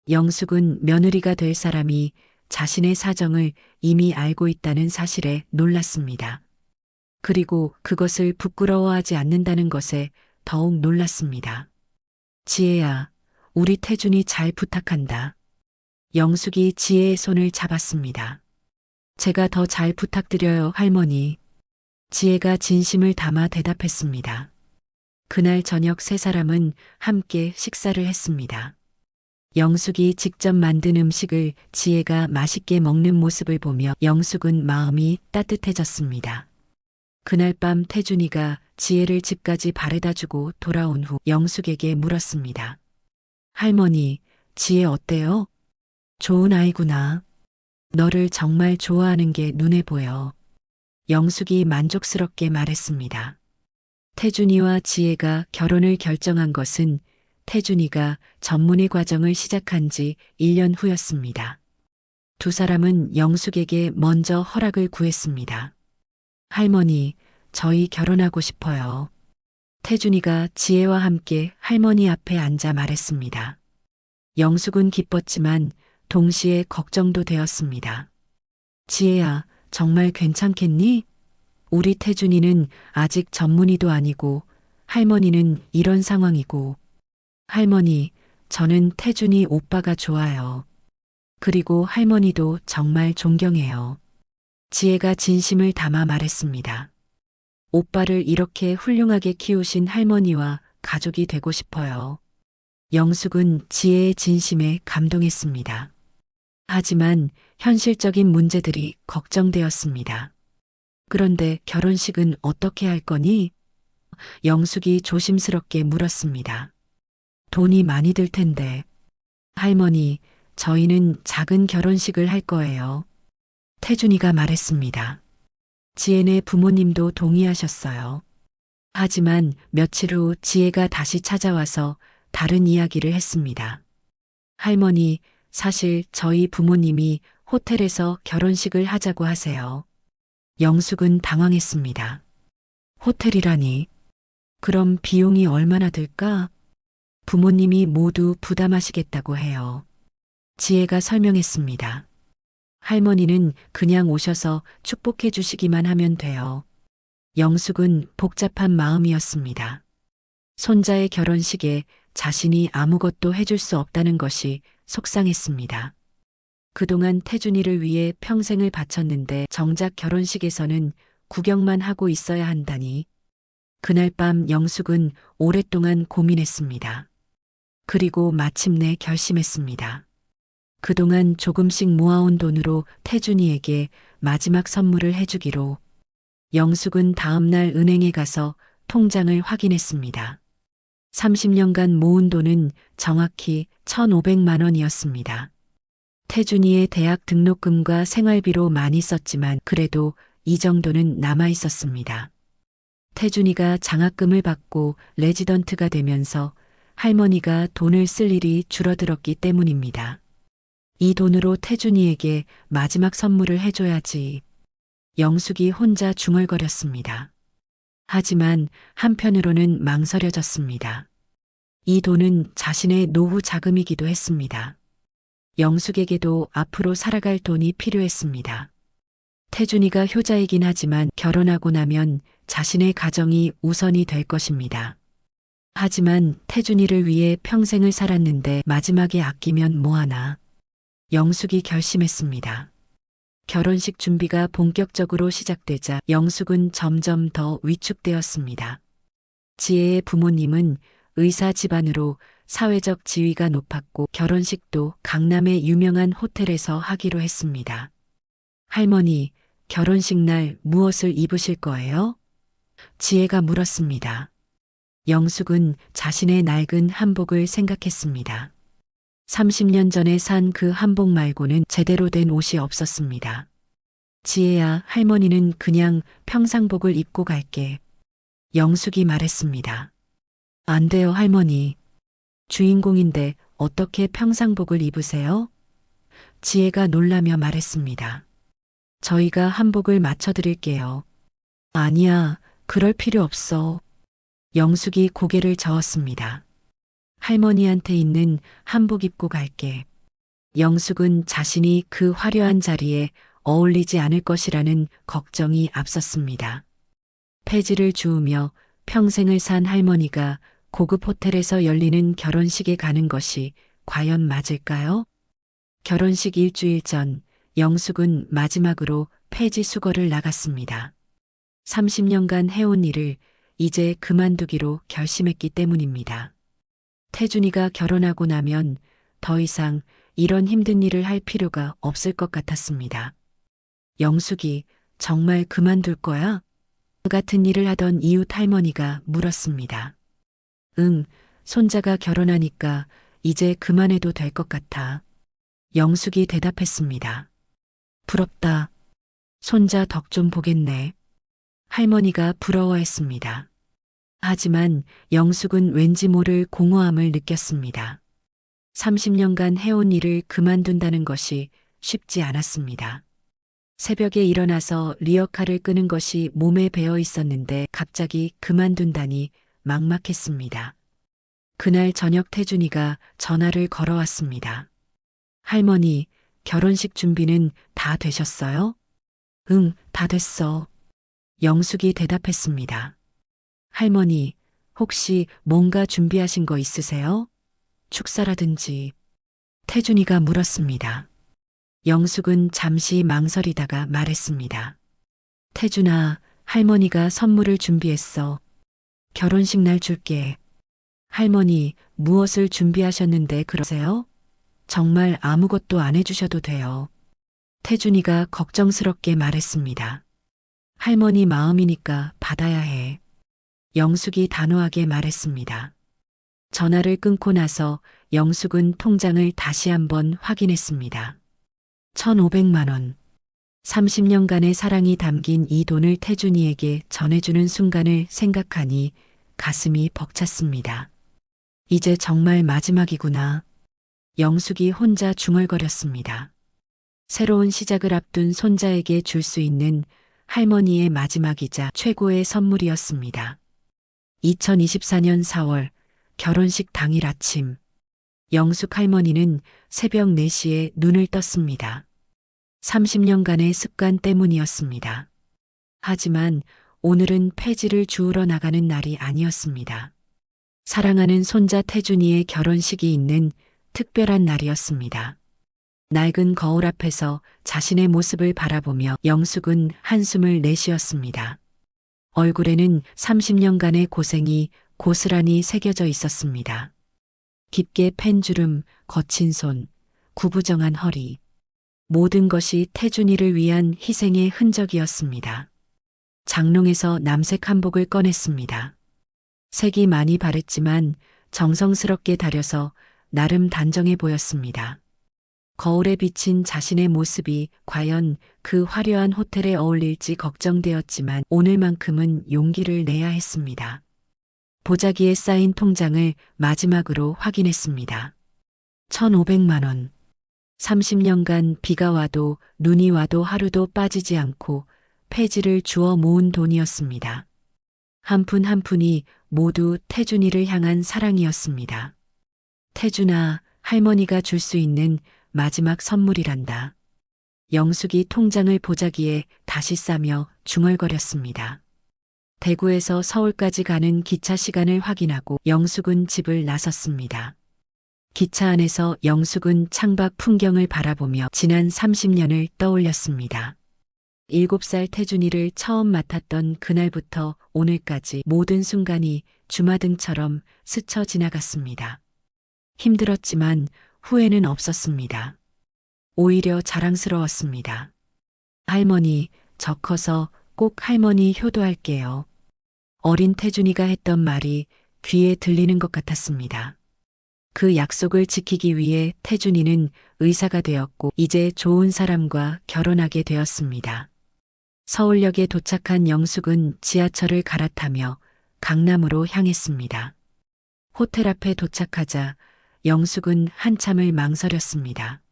영숙은 며느리가 될 사람이 자신의 사정을 이미 알고 있다는 사실에 놀랐습니다. 그리고 그것을 부끄러워하지 않는다는 것에 더욱 놀랐습니다. 지혜야, 우리 태준이 잘 부탁한다. 영숙이 지혜의 손을 잡았습니다. 제가 더 잘 부탁드려요, 할머니. 지혜가 진심을 담아 대답했습니다. 그날 저녁 세 사람은 함께 식사를 했습니다. 영숙이 직접 만든 음식을 지혜가 맛있게 먹는 모습을 보며 영숙은 마음이 따뜻해졌습니다. 그날 밤 태준이가 지혜를 집까지 바래다주고 돌아온 후 영숙에게 물었습니다. 할머니, 지혜 어때요? 좋은 아이구나. 너를 정말 좋아하는 게 눈에 보여. 영숙이 만족스럽게 말했습니다. 태준이와 지혜가 결혼을 결정한 것은 태준이가 전문의 과정을 시작한 지 1년 후였습니다. 두 사람은 영숙에게 먼저 허락을 구했습니다. 할머니, 저희 결혼하고 싶어요. 태준이가 지혜와 함께 할머니 앞에 앉아 말했습니다. 영숙은 기뻤지만 동시에 걱정도 되었습니다. 지혜야, 정말 괜찮겠니? 우리 태준이는 아직 전문의도 아니고 할머니는 이런 상황이고. 할머니, 저는 태준이 오빠가 좋아요. 그리고 할머니도 정말 존경해요. 지혜가 진심을 담아 말했습니다. 오빠를 이렇게 훌륭하게 키우신 할머니와 가족이 되고 싶어요. 영숙은 지혜의 진심에 감동했습니다. 하지만 현실적인 문제들이 걱정되었습니다. 그런데 결혼식은 어떻게 할 거니? 영숙이 조심스럽게 물었습니다. 돈이 많이 들 텐데. 할머니, 저희는 작은 결혼식을 할 거예요. 태준이가 말했습니다. 지혜네 부모님도 동의하셨어요. 하지만 며칠 후 지혜가 다시 찾아와서 다른 이야기를 했습니다. 할머니, 사실 저희 부모님이 호텔에서 결혼식을 하자고 하세요. 영숙은 당황했습니다. 호텔이라니. 그럼 비용이 얼마나 들까? 부모님이 모두 부담하시겠다고 해요. 지혜가 설명했습니다. 할머니는 그냥 오셔서 축복해 주시기만 하면 돼요. 영숙은 복잡한 마음이었습니다. 손자의 결혼식에 자신이 아무것도 해줄 수 없다는 것이 속상했습니다. 그동안 태준이를 위해 평생을 바쳤는데 정작 결혼식에서는 구경만 하고 있어야 한다니. 그날 밤 영숙은 오랫동안 고민했습니다. 그리고 마침내 결심했습니다. 그동안 조금씩 모아온 돈으로 태준이에게 마지막 선물을 해주기로. 영숙은 다음날 은행에 가서 통장을 확인했습니다. 30년간 모은 돈은 정확히 1,500만 원이었습니다. 태준이의 대학 등록금과 생활비로 많이 썼지만 그래도 이 정도는 남아 있었습니다. 태준이가 장학금을 받고 레지던트가 되면서 할머니가 돈을 쓸 일이 줄어들었기 때문입니다. 이 돈으로 태준이에게 마지막 선물을 해줘야지. 영숙이 혼자 중얼거렸습니다. 하지만 한편으로는 망설여졌습니다. 이 돈은 자신의 노후 자금이기도 했습니다. 영숙에게도 앞으로 살아갈 돈이 필요했습니다. 태준이가 효자이긴 하지만 결혼하고 나면 자신의 가정이 우선이 될 것입니다. 하지만 태준이를 위해 평생을 살았는데 마지막에 아끼면 뭐하나. 영숙이 결심했습니다. 결혼식 준비가 본격적으로 시작되자 영숙은 점점 더 위축되었습니다. 지혜의 부모님은 의사 집안으로 사회적 지위가 높았고 결혼식도 강남의 유명한 호텔에서 하기로 했습니다. 할머니, 결혼식 날 무엇을 입으실 거예요? 지혜가 물었습니다. 영숙은 자신의 낡은 한복을 생각했습니다. 30년 전에 산 그 한복 말고는 제대로 된 옷이 없었습니다. 지혜야, 할머니는 그냥 평상복을 입고 갈게. 영숙이 말했습니다. 안 돼요, 할머니. 주인공인데 어떻게 평상복을 입으세요? 지혜가 놀라며 말했습니다. 저희가 한복을 맞춰드릴게요. 아니야, 그럴 필요 없어. 영숙이 고개를 저었습니다. 할머니한테 있는 한복 입고 갈게. 영숙은 자신이 그 화려한 자리에 어울리지 않을 것이라는 걱정이 앞섰습니다. 폐지를 주우며 평생을 산 할머니가 고급 호텔에서 열리는 결혼식에 가는 것이 과연 맞을까요? 결혼식 일주일 전 영숙은 마지막으로 폐지 수거를 나갔습니다. 30년간 해온 일을 이제 그만두기로 결심했기 때문입니다. 태준이가 결혼하고 나면 더 이상 이런 힘든 일을 할 필요가 없을 것 같았습니다. 영숙이 정말 그만둘 거야? 그 같은 일을 하던 이웃 할머니가 물었습니다. 응, 손자가 결혼하니까 이제 그만해도 될 것 같아. 영숙이 대답했습니다. 부럽다. 손자 덕 좀 보겠네. 할머니가 부러워했습니다. 하지만 영숙은 왠지 모를 공허함을 느꼈습니다. 30년간 해온 일을 그만둔다는 것이 쉽지 않았습니다. 새벽에 일어나서 리어카를 끄는 것이 몸에 배어 있었는데 갑자기 그만둔다니 막막했습니다. 그날 저녁 태준이가 전화를 걸어왔습니다. 할머니, 결혼식 준비는 다 되셨어요? 응, 다 됐어. 영숙이 대답했습니다. 할머니, 혹시 뭔가 준비하신 거 있으세요? 축사라든지. 태준이가 물었습니다. 영숙은 잠시 망설이다가 말했습니다. 태준아, 할머니가 선물을 준비했어. 결혼식 날 줄게. 할머니, 무엇을 준비하셨는데 그러세요? 정말 아무것도 안 해주셔도 돼요. 태준이가 걱정스럽게 말했습니다. 할머니 마음이니까 받아야 해. 영숙이 단호하게 말했습니다. 전화를 끊고 나서 영숙은 통장을 다시 한번 확인했습니다. 1,500만 원. 30년간의 사랑이 담긴 이 돈을 태준이에게 전해주는 순간을 생각하니 가슴이 벅찼습니다. 이제 정말 마지막이구나. 영숙이 혼자 중얼거렸습니다. 새로운 시작을 앞둔 손자에게 줄 수 있는 할머니의 마지막이자 최고의 선물이었습니다. 2024년 4월 결혼식 당일 아침, 영숙 할머니는 새벽 4시에 눈을 떴습니다. 30년간의 습관 때문이었습니다. 하지만 오늘은 폐지를 주우러 나가는 날이 아니었습니다. 사랑하는 손자 태준이의 결혼식이 있는 특별한 날이었습니다. 낡은 거울 앞에서 자신의 모습을 바라보며 영숙은 한숨을 내쉬었습니다. 얼굴에는 30년간의 고생이 고스란히 새겨져 있었습니다. 깊게 팬 주름, 거친 손, 구부정한 허리. 모든 것이 태준이를 위한 희생의 흔적이었습니다. 장롱에서 남색 한복을 꺼냈습니다. 색이 많이 바랬지만 정성스럽게 다려서 나름 단정해 보였습니다. 거울에 비친 자신의 모습이 과연 그 화려한 호텔에 어울릴지 걱정되었지만 오늘만큼은 용기를 내야 했습니다. 보자기에 쌓인 통장을 마지막으로 확인했습니다. 1,500만 원. 30년간 비가 와도 눈이 와도 하루도 빠지지 않고 폐지를 주워 모은 돈이었습니다. 한 푼 한 푼이 모두 태준이를 향한 사랑이었습니다. 태준아, 할머니가 줄 수 있는 마지막 선물이란다. 영숙이 통장을 보자기에 다시 싸며 중얼거렸습니다. 대구에서 서울까지 가는 기차 시간을 확인하고 영숙은 집을 나섰습니다. 기차 안에서 영숙은 창밖 풍경을 바라보며 지난 30년을 떠올렸습니다. 7살 태준이를 처음 맡았던 그날부터 오늘까지 모든 순간이 주마등처럼 스쳐 지나갔습니다. 힘들었지만 후회는 없었습니다. 오히려 자랑스러웠습니다. 할머니, 저 커서 꼭 할머니 효도할게요. 어린 태준이가 했던 말이 귀에 들리는 것 같았습니다. 그 약속을 지키기 위해 태준이는 의사가 되었고 이제 좋은 사람과 결혼하게 되었습니다. 서울역에 도착한 영숙은 지하철을 갈아타며 강남으로 향했습니다. 호텔 앞에 도착하자 영숙은 한참을 망설였습니다.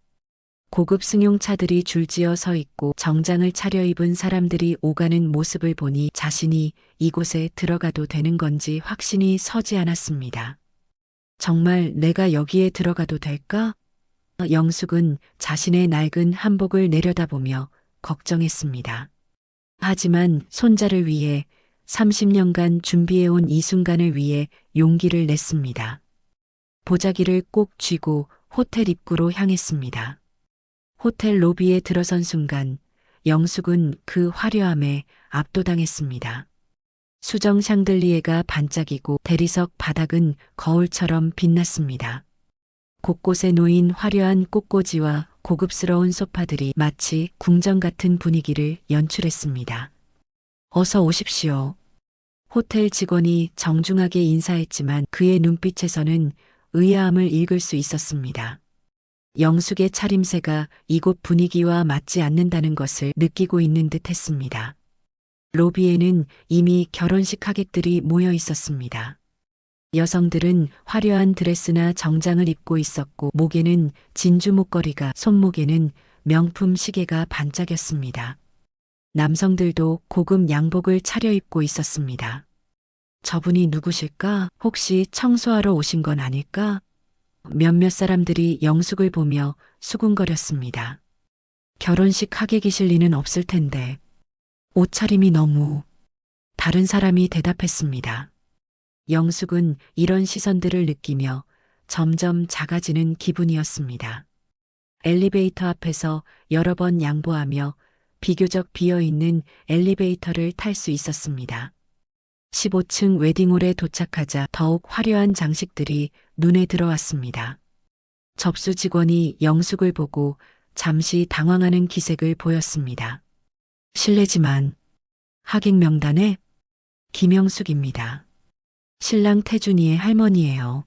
고급 승용차들이 줄지어 서 있고 정장을 차려입은 사람들이 오가는 모습을 보니 자신이 이곳에 들어가도 되는 건지 확신이 서지 않았습니다. 정말 내가 여기에 들어가도 될까? 영숙은 자신의 낡은 한복을 내려다보며 걱정했습니다. 하지만 손자를 위해 30년간 준비해온 이 순간을 위해 용기를 냈습니다. 보자기를 꼭 쥐고 호텔 입구로 향했습니다. 호텔 로비에 들어선 순간 영숙은 그 화려함에 압도당했습니다. 수정 샹들리에가 반짝이고 대리석 바닥은 거울처럼 빛났습니다. 곳곳에 놓인 화려한 꽃꽂이와 고급스러운 소파들이 마치 궁전 같은 분위기를 연출했습니다. 어서 오십시오. 호텔 직원이 정중하게 인사했지만 그의 눈빛에서는 의아함을 읽을 수 있었습니다. 영숙의 차림새가 이곳 분위기와 맞지 않는다는 것을 느끼고 있는 듯 했습니다. 로비에는 이미 결혼식 하객들이 모여 있었습니다. 여성들은 화려한 드레스나 정장을 입고 있었고 목에는 진주 목걸이가, 손목에는 명품 시계가 반짝였습니다. 남성들도 고급 양복을 차려입고 있었습니다. 저분이 누구실까? 혹시 청소하러 오신 건 아닐까? 몇몇 사람들이 영숙을 보며 수군거렸습니다. 결혼식 하객이실 리는 없을 텐데. 옷차림이 너무. 다른 사람이 대답했습니다. 영숙은 이런 시선들을 느끼며 점점 작아지는 기분이었습니다. 엘리베이터 앞에서 여러 번 양보하며 비교적 비어있는 엘리베이터를 탈 수 있었습니다. 15층 웨딩홀에 도착하자 더욱 화려한 장식들이 눈에 들어왔습니다. 접수 직원이 영숙을 보고 잠시 당황하는 기색을 보였습니다. 실례지만 하객 명단에 김영숙입니다. 신랑 태준이의 할머니예요.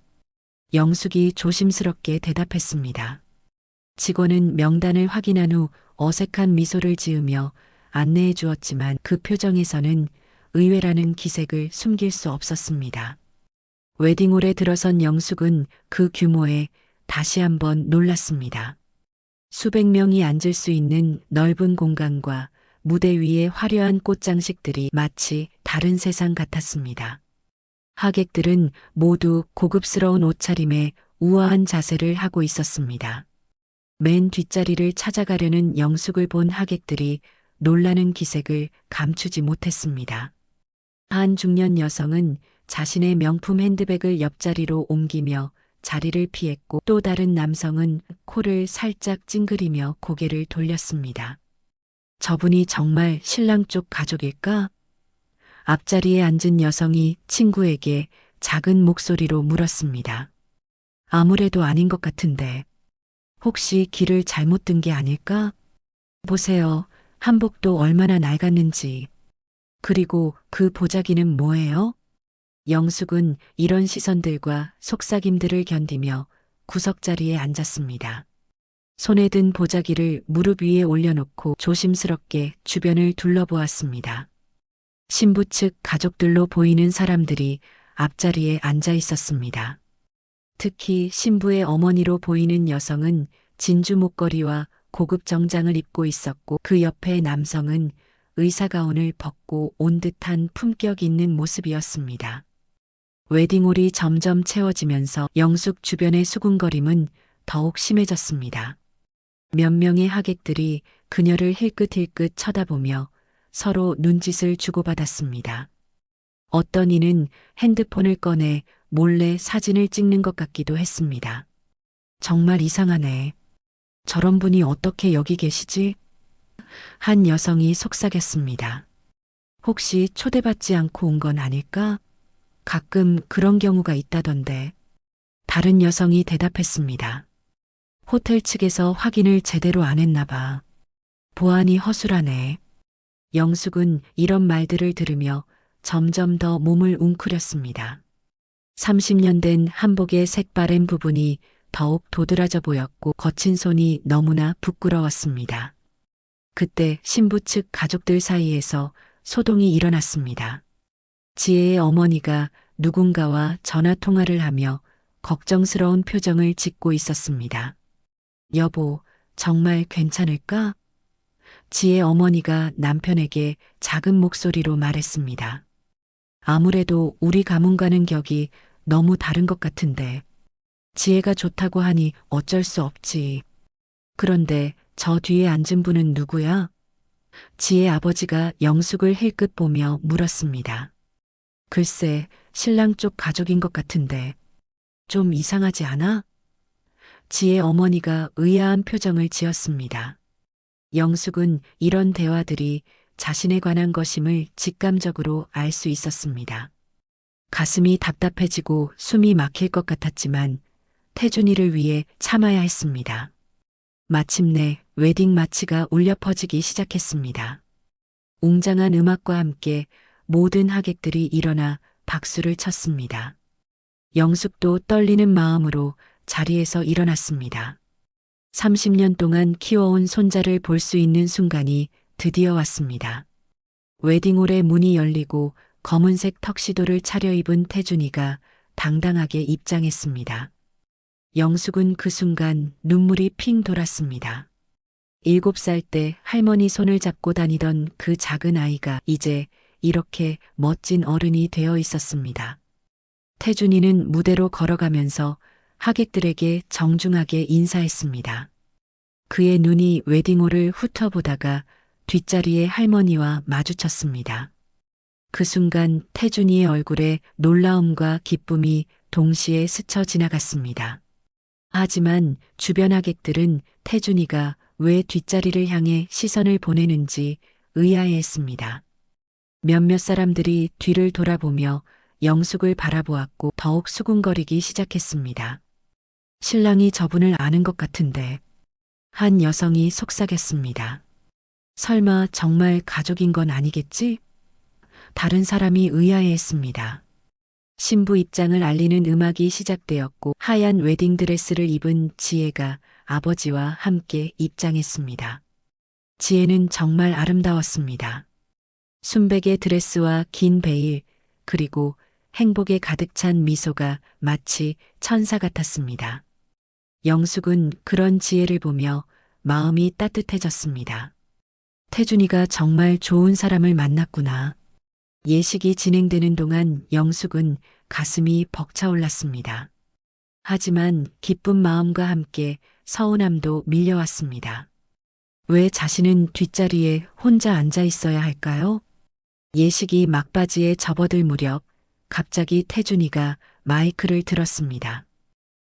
영숙이 조심스럽게 대답했습니다. 직원은 명단을 확인한 후 어색한 미소를 지으며 안내해 주었지만 그 표정에서는 의외라는 기색을 숨길 수 없었습니다. 웨딩홀에 들어선 영숙은 그 규모에 다시 한번 놀랐습니다. 수백 명이 앉을 수 있는 넓은 공간과 무대 위의 화려한 꽃장식들이 마치 다른 세상 같았습니다. 하객들은 모두 고급스러운 옷차림에 우아한 자세를 하고 있었습니다. 맨 뒷자리를 찾아가려는 영숙을 본 하객들이 놀라는 기색을 감추지 못했습니다. 한 중년 여성은 자신의 명품 핸드백을 옆자리로 옮기며 자리를 피했고 또 다른 남성은 코를 살짝 찡그리며 고개를 돌렸습니다. 저분이 정말 신랑 쪽 가족일까? 앞자리에 앉은 여성이 친구에게 작은 목소리로 물었습니다. 아무래도 아닌 것 같은데 혹시 길을 잘못 든 게 아닐까? 보세요. 한복도 얼마나 낡았는지. 그리고 그 보자기는 뭐예요? 영숙은 이런 시선들과 속삭임들을 견디며 구석자리에 앉았습니다. 손에 든 보자기를 무릎 위에 올려놓고 조심스럽게 주변을 둘러보았습니다. 신부 측 가족들로 보이는 사람들이 앞자리에 앉아 있었습니다. 특히 신부의 어머니로 보이는 여성은 진주 목걸이와 고급 정장을 입고 있었고 그 옆에 남성은 의사가운을 벗고 온 듯한 품격 있는 모습이었습니다. 웨딩홀이 점점 채워지면서 영숙 주변의 수군거림은 더욱 심해졌습니다. 몇 명의 하객들이 그녀를 힐끗힐끗 쳐다보며 서로 눈짓을 주고받았습니다. 어떤 이는 핸드폰을 꺼내 몰래 사진을 찍는 것 같기도 했습니다. 정말 이상하네. 저런 분이 어떻게 여기 계시지? 한 여성이 속삭였습니다. 혹시 초대받지 않고 온 건 아닐까? 가끔 그런 경우가 있다던데. 다른 여성이 대답했습니다. 호텔 측에서 확인을 제대로 안 했나 봐. 보안이 허술하네. 영숙은 이런 말들을 들으며 점점 더 몸을 웅크렸습니다. 30년 된 한복의 색바랜 부분이 더욱 도드라져 보였고 거친 손이 너무나 부끄러웠습니다. 그때 신부 측 가족들 사이에서 소동이 일어났습니다. 지혜의 어머니가 누군가와 전화 통화를 하며 걱정스러운 표정을 짓고 있었습니다. 여보, 정말 괜찮을까? 지혜 어머니가 남편에게 작은 목소리로 말했습니다. 아무래도 우리 가문과는 격이 너무 다른 것 같은데. 지혜가 좋다고 하니 어쩔 수 없지. 그런데 저 뒤에 앉은 분은 누구야? 지혜 아버지가 영숙을 힐끗 보며 물었습니다. 글쎄, 신랑 쪽 가족인 것 같은데. 좀 이상하지 않아? 지혜 어머니가 의아한 표정을 지었습니다. 영숙은 이런 대화들이 자신에 관한 것임을 직감적으로 알 수 있었습니다. 가슴이 답답해지고 숨이 막힐 것 같았지만 태준이를 위해 참아야 했습니다. 마침내 웨딩 마치가 울려 퍼지기 시작했습니다. 웅장한 음악과 함께 모든 하객들이 일어나 박수를 쳤습니다. 영숙도 떨리는 마음으로 자리에서 일어났습니다. 30년 동안 키워온 손자를 볼 수 있는 순간이 드디어 왔습니다. 웨딩홀의 문이 열리고 검은색 턱시도를 차려입은 태준이가 당당하게 입장했습니다. 영숙은 그 순간 눈물이 핑 돌았습니다. 7살 때 할머니 손을 잡고 다니던 그 작은 아이가 이제 이렇게 멋진 어른이 되어 있었습니다. 태준이는 무대로 걸어가면서 하객들에게 정중하게 인사했습니다. 그의 눈이 웨딩홀을 훑어보다가 뒷자리의 할머니와 마주쳤습니다. 그 순간 태준이의 얼굴에 놀라움과 기쁨이 동시에 스쳐 지나갔습니다. 하지만 주변 하객들은 태준이가 왜 뒷자리를 향해 시선을 보내는지 의아해했습니다. 몇몇 사람들이 뒤를 돌아보며 영숙을 바라보았고 더욱 수군거리기 시작했습니다. 신랑이 저분을 아는 것 같은데. 한 여성이 속삭였습니다. 설마 정말 가족인 건 아니겠지? 다른 사람이 의아해했습니다. 신부 입장을 알리는 음악이 시작되었고 하얀 웨딩드레스를 입은 지혜가 아버지와 함께 입장했습니다. 지혜는 정말 아름다웠습니다. 순백의 드레스와 긴 베일, 그리고 행복에 가득 찬 미소가 마치 천사 같았습니다. 영숙은 그런 지혜를 보며 마음이 따뜻해졌습니다. 태준이가 정말 좋은 사람을 만났구나. 예식이 진행되는 동안 영숙은 가슴이 벅차올랐습니다. 하지만 기쁜 마음과 함께 서운함도 밀려왔습니다. 왜 자신은 뒷자리에 혼자 앉아 있어야 할까요? 예식이 막바지에 접어들 무렵 갑자기 태준이가 마이크를 들었습니다.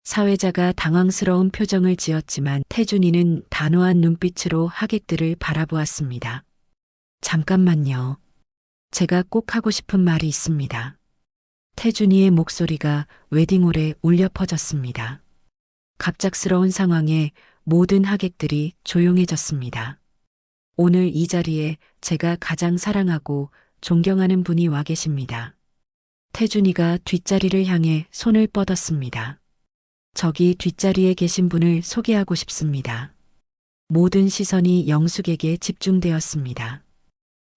사회자가 당황스러운 표정을 지었지만 태준이는 단호한 눈빛으로 하객들을 바라보았습니다. 잠깐만요. 제가 꼭 하고 싶은 말이 있습니다. 태준이의 목소리가 웨딩홀에 울려 퍼졌습니다. 갑작스러운 상황에 모든 하객들이 조용해졌습니다. 오늘 이 자리에 제가 가장 사랑하고 존경하는 분이 와 계십니다. 태준이가 뒷자리를 향해 손을 뻗었습니다. 저기 뒷자리에 계신 분을 소개하고 싶습니다. 모든 시선이 영숙에게 집중되었습니다.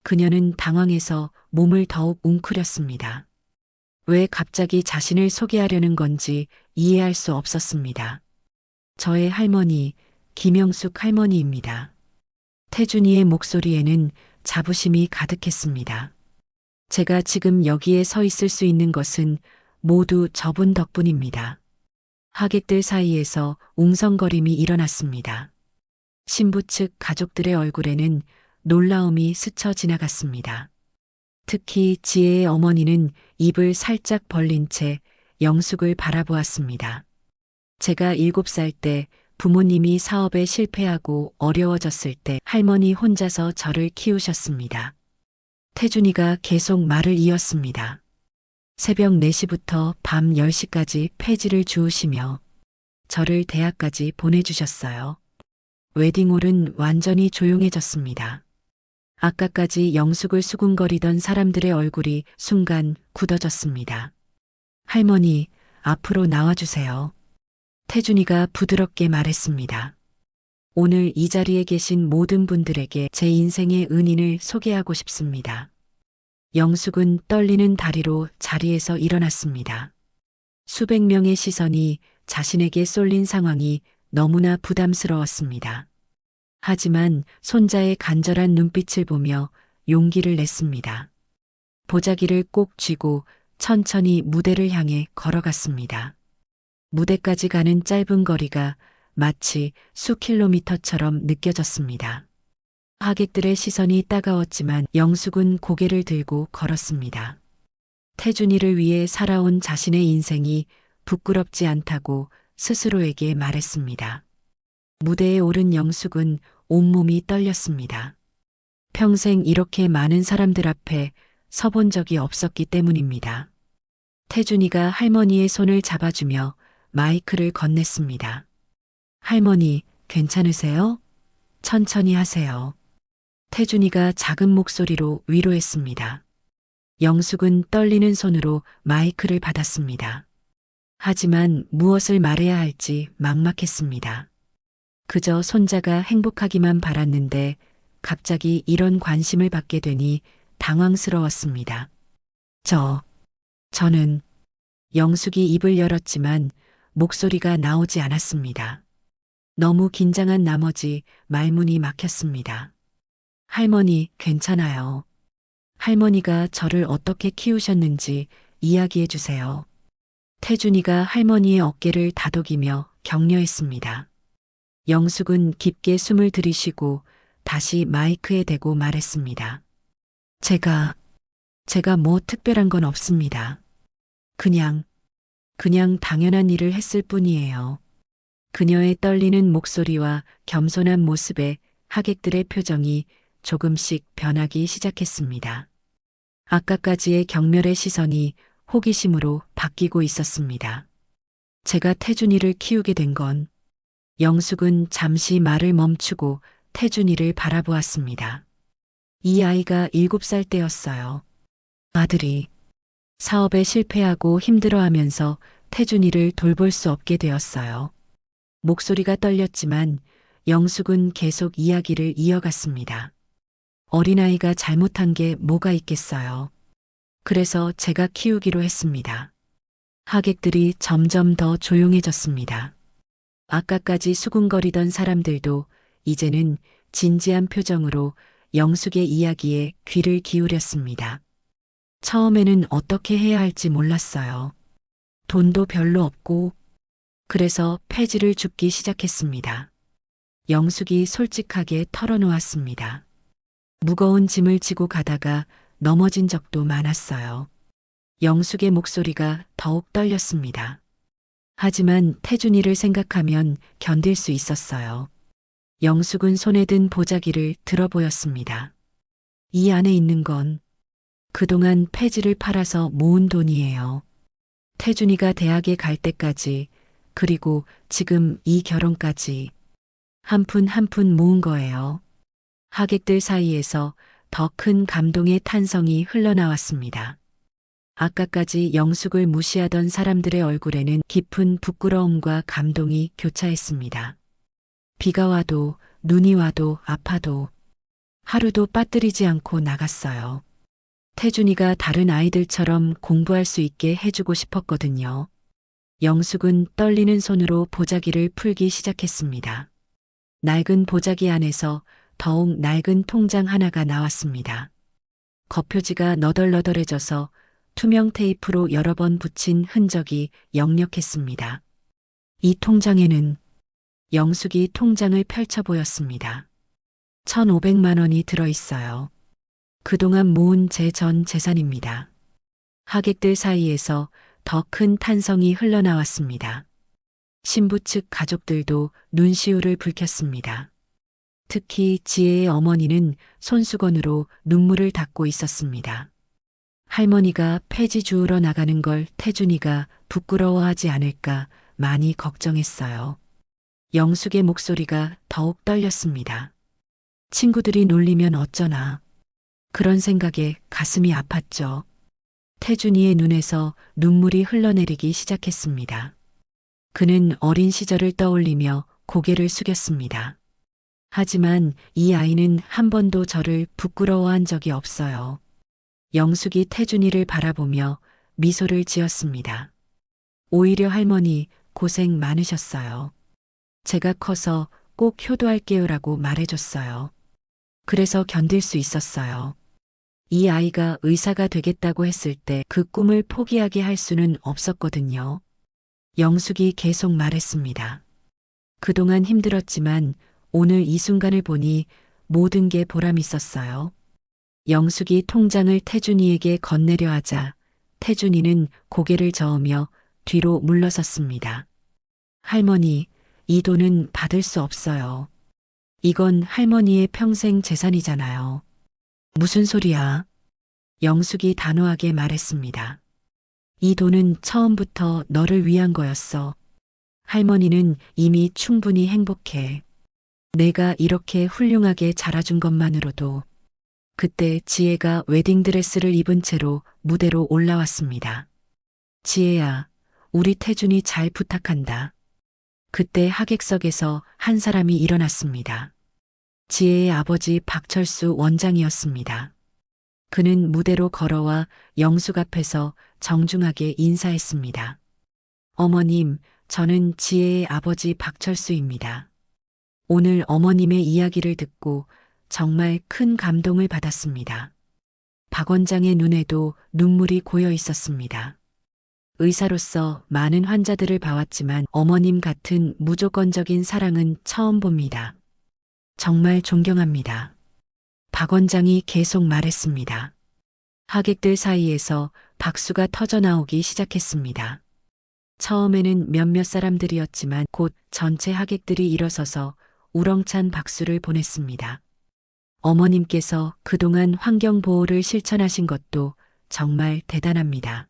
그녀는 당황해서 몸을 더욱 웅크렸습니다. 왜 갑자기 자신을 소개하려는 건지 이해할 수 없었습니다. 저의 할머니, 김영숙 할머니입니다. 태준이의 목소리에는 자부심이 가득했습니다. 제가 지금 여기에 서 있을 수 있는 것은 모두 저분 덕분입니다. 하객들 사이에서 웅성거림이 일어났습니다. 신부 측 가족들의 얼굴에는 놀라움이 스쳐 지나갔습니다. 특히 지혜의 어머니는 입을 살짝 벌린 채 영숙을 바라보았습니다. 제가 7살 때 부모님이 사업에 실패하고 어려워졌을 때 할머니 혼자서 저를 키우셨습니다. 태준이가 계속 말을 이었습니다. 새벽 4시부터 밤 10시까지 폐지를 주우시며 저를 대학까지 보내주셨어요. 웨딩홀은 완전히 조용해졌습니다. 아까까지 영숙을 수군거리던 사람들의 얼굴이 순간 굳어졌습니다. 할머니, 앞으로 나와주세요. 태준이가 부드럽게 말했습니다. 오늘 이 자리에 계신 모든 분들에게 제 인생의 은인을 소개하고 싶습니다. 영숙은 떨리는 다리로 자리에서 일어났습니다. 수백 명의 시선이 자신에게 쏠린 상황이 너무나 부담스러웠습니다. 하지만 손자의 간절한 눈빛을 보며 용기를 냈습니다. 보자기를 꼭 쥐고 천천히 무대를 향해 걸어갔습니다. 무대까지 가는 짧은 거리가 마치 수킬로미터처럼 느껴졌습니다. 하객들의 시선이 따가웠지만 영숙은 고개를 들고 걸었습니다. 태준이를 위해 살아온 자신의 인생이 부끄럽지 않다고 스스로에게 말했습니다. 무대에 오른 영숙은 온몸이 떨렸습니다. 평생 이렇게 많은 사람들 앞에 서본 적이 없었기 때문입니다. 태준이가 할머니의 손을 잡아주며 마이크를 건넸습니다. 할머니, 괜찮으세요? 천천히 하세요. 태준이가 작은 목소리로 위로했습니다. 영숙은 떨리는 손으로 마이크를 받았습니다. 하지만 무엇을 말해야 할지 막막했습니다. 그저 손자가 행복하기만 바랐는데 갑자기 이런 관심을 받게 되니 당황스러웠습니다. 저는 영숙이 입을 열었지만 목소리가 나오지 않았습니다. 너무 긴장한 나머지 말문이 막혔습니다. 할머니, 괜찮아요. 할머니가 저를 어떻게 키우셨는지 이야기해 주세요. 태준이가 할머니의 어깨를 다독이며 격려했습니다. 영숙은 깊게 숨을 들이쉬고 다시 마이크에 대고 말했습니다. 제가 뭐 특별한 건 없습니다. 그냥 그냥 당연한 일을 했을 뿐이에요. 그녀의 떨리는 목소리와 겸손한 모습에 하객들의 표정이 조금씩 변하기 시작했습니다. 아까까지의 경멸의 시선이 호기심으로 바뀌고 있었습니다. 제가 태준이를 키우게 된 건 영숙은 잠시 말을 멈추고 태준이를 바라보았습니다. 이 아이가 7살 때였어요. 아들이 사업에 실패하고 힘들어하면서 태준이를 돌볼 수 없게 되었어요. 목소리가 떨렸지만 영숙은 계속 이야기를 이어갔습니다. 어린아이가 잘못한 게 뭐가 있겠어요. 그래서 제가 키우기로 했습니다. 하객들이 점점 더 조용해졌습니다. 아까까지 수군거리던 사람들도 이제는 진지한 표정으로 영숙의 이야기에 귀를 기울였습니다. 처음에는 어떻게 해야 할지 몰랐어요. 돈도 별로 없고, 그래서 폐지를 줍기 시작했습니다. 영숙이 솔직하게 털어놓았습니다. 무거운 짐을 지고 가다가 넘어진 적도 많았어요. 영숙의 목소리가 더욱 떨렸습니다. 하지만 태준이를 생각하면 견딜 수 있었어요. 영숙은 손에 든 보자기를 들어보였습니다. 이 안에 있는 건 그동안 폐지를 팔아서 모은 돈이에요. 태준이가 대학에 갈 때까지, 그리고 지금 이 결혼까지 한 푼 한 푼 모은 거예요. 하객들 사이에서 더 큰 감동의 탄성이 흘러나왔습니다. 아까까지 영숙을 무시하던 사람들의 얼굴에는 깊은 부끄러움과 감동이 교차했습니다. 비가 와도 눈이 와도 아파도 하루도 빠뜨리지 않고 나갔어요. 태준이가 다른 아이들처럼 공부할 수 있게 해주고 싶었거든요. 영숙은 떨리는 손으로 보자기를 풀기 시작했습니다. 낡은 보자기 안에서 더욱 낡은 통장 하나가 나왔습니다. 겉표지가 너덜너덜해져서 투명 테이프로 여러 번 붙인 흔적이 역력했습니다. 이 통장에는 영숙이 통장을 펼쳐 보였습니다. 1,500만 원이 들어있어요. 그동안 모은 제 전 재산입니다. 하객들 사이에서 더 큰 탄성이 흘러나왔습니다. 신부 측 가족들도 눈시울을 붉혔습니다. 특히 지혜의 어머니는 손수건으로 눈물을 닦고 있었습니다. 할머니가 폐지 주우러 나가는 걸 태준이가 부끄러워하지 않을까 많이 걱정했어요. 영숙의 목소리가 더욱 떨렸습니다. 친구들이 놀리면 어쩌나. 그런 생각에 가슴이 아팠죠. 태준이의 눈에서 눈물이 흘러내리기 시작했습니다. 그는 어린 시절을 떠올리며 고개를 숙였습니다. 하지만 이 아이는 한 번도 저를 부끄러워한 적이 없어요. 영숙이 태준이를 바라보며 미소를 지었습니다. 오히려 할머니 고생 많으셨어요. 제가 커서 꼭 효도할게요라고 말해줬어요. 그래서 견딜 수 있었어요. 이 아이가 의사가 되겠다고 했을 때 그 꿈을 포기하게 할 수는 없었거든요. 영숙이 계속 말했습니다. 그동안 힘들었지만 오늘 이 순간을 보니 모든 게 보람 있었어요. 영숙이 통장을 태준이에게 건네려 하자 태준이는 고개를 저으며 뒤로 물러섰습니다. 할머니, 이 돈은 받을 수 없어요. 이건 할머니의 평생 재산이잖아요. 무슨 소리야? 영숙이 단호하게 말했습니다. 이 돈은 처음부터 너를 위한 거였어. 할머니는 이미 충분히 행복해. 내가 이렇게 훌륭하게 자라준 것만으로도. 그때 지혜가 웨딩드레스를 입은 채로 무대로 올라왔습니다. 지혜야, 우리 태준이 잘 부탁한다. 그때 하객석에서 한 사람이 일어났습니다. 지혜의 아버지 박철수 원장이었습니다. 그는 무대로 걸어와 영숙 앞에서 정중하게 인사했습니다. 어머님, 저는 지혜의 아버지 박철수입니다. 오늘 어머님의 이야기를 듣고 정말 큰 감동을 받았습니다. 박 원장의 눈에도 눈물이 고여 있었습니다. 의사로서 많은 환자들을 봐왔지만 어머님 같은 무조건적인 사랑은 처음 봅니다. 정말 존경합니다. 박 원장이 계속 말했습니다. 하객들 사이에서 박수가 터져나오기 시작했습니다. 처음에는 몇몇 사람들이었지만 곧 전체 하객들이 일어서서 우렁찬 박수를 보냈습니다. 어머님께서 그동안 환경보호를 실천하신 것도 정말 대단합니다.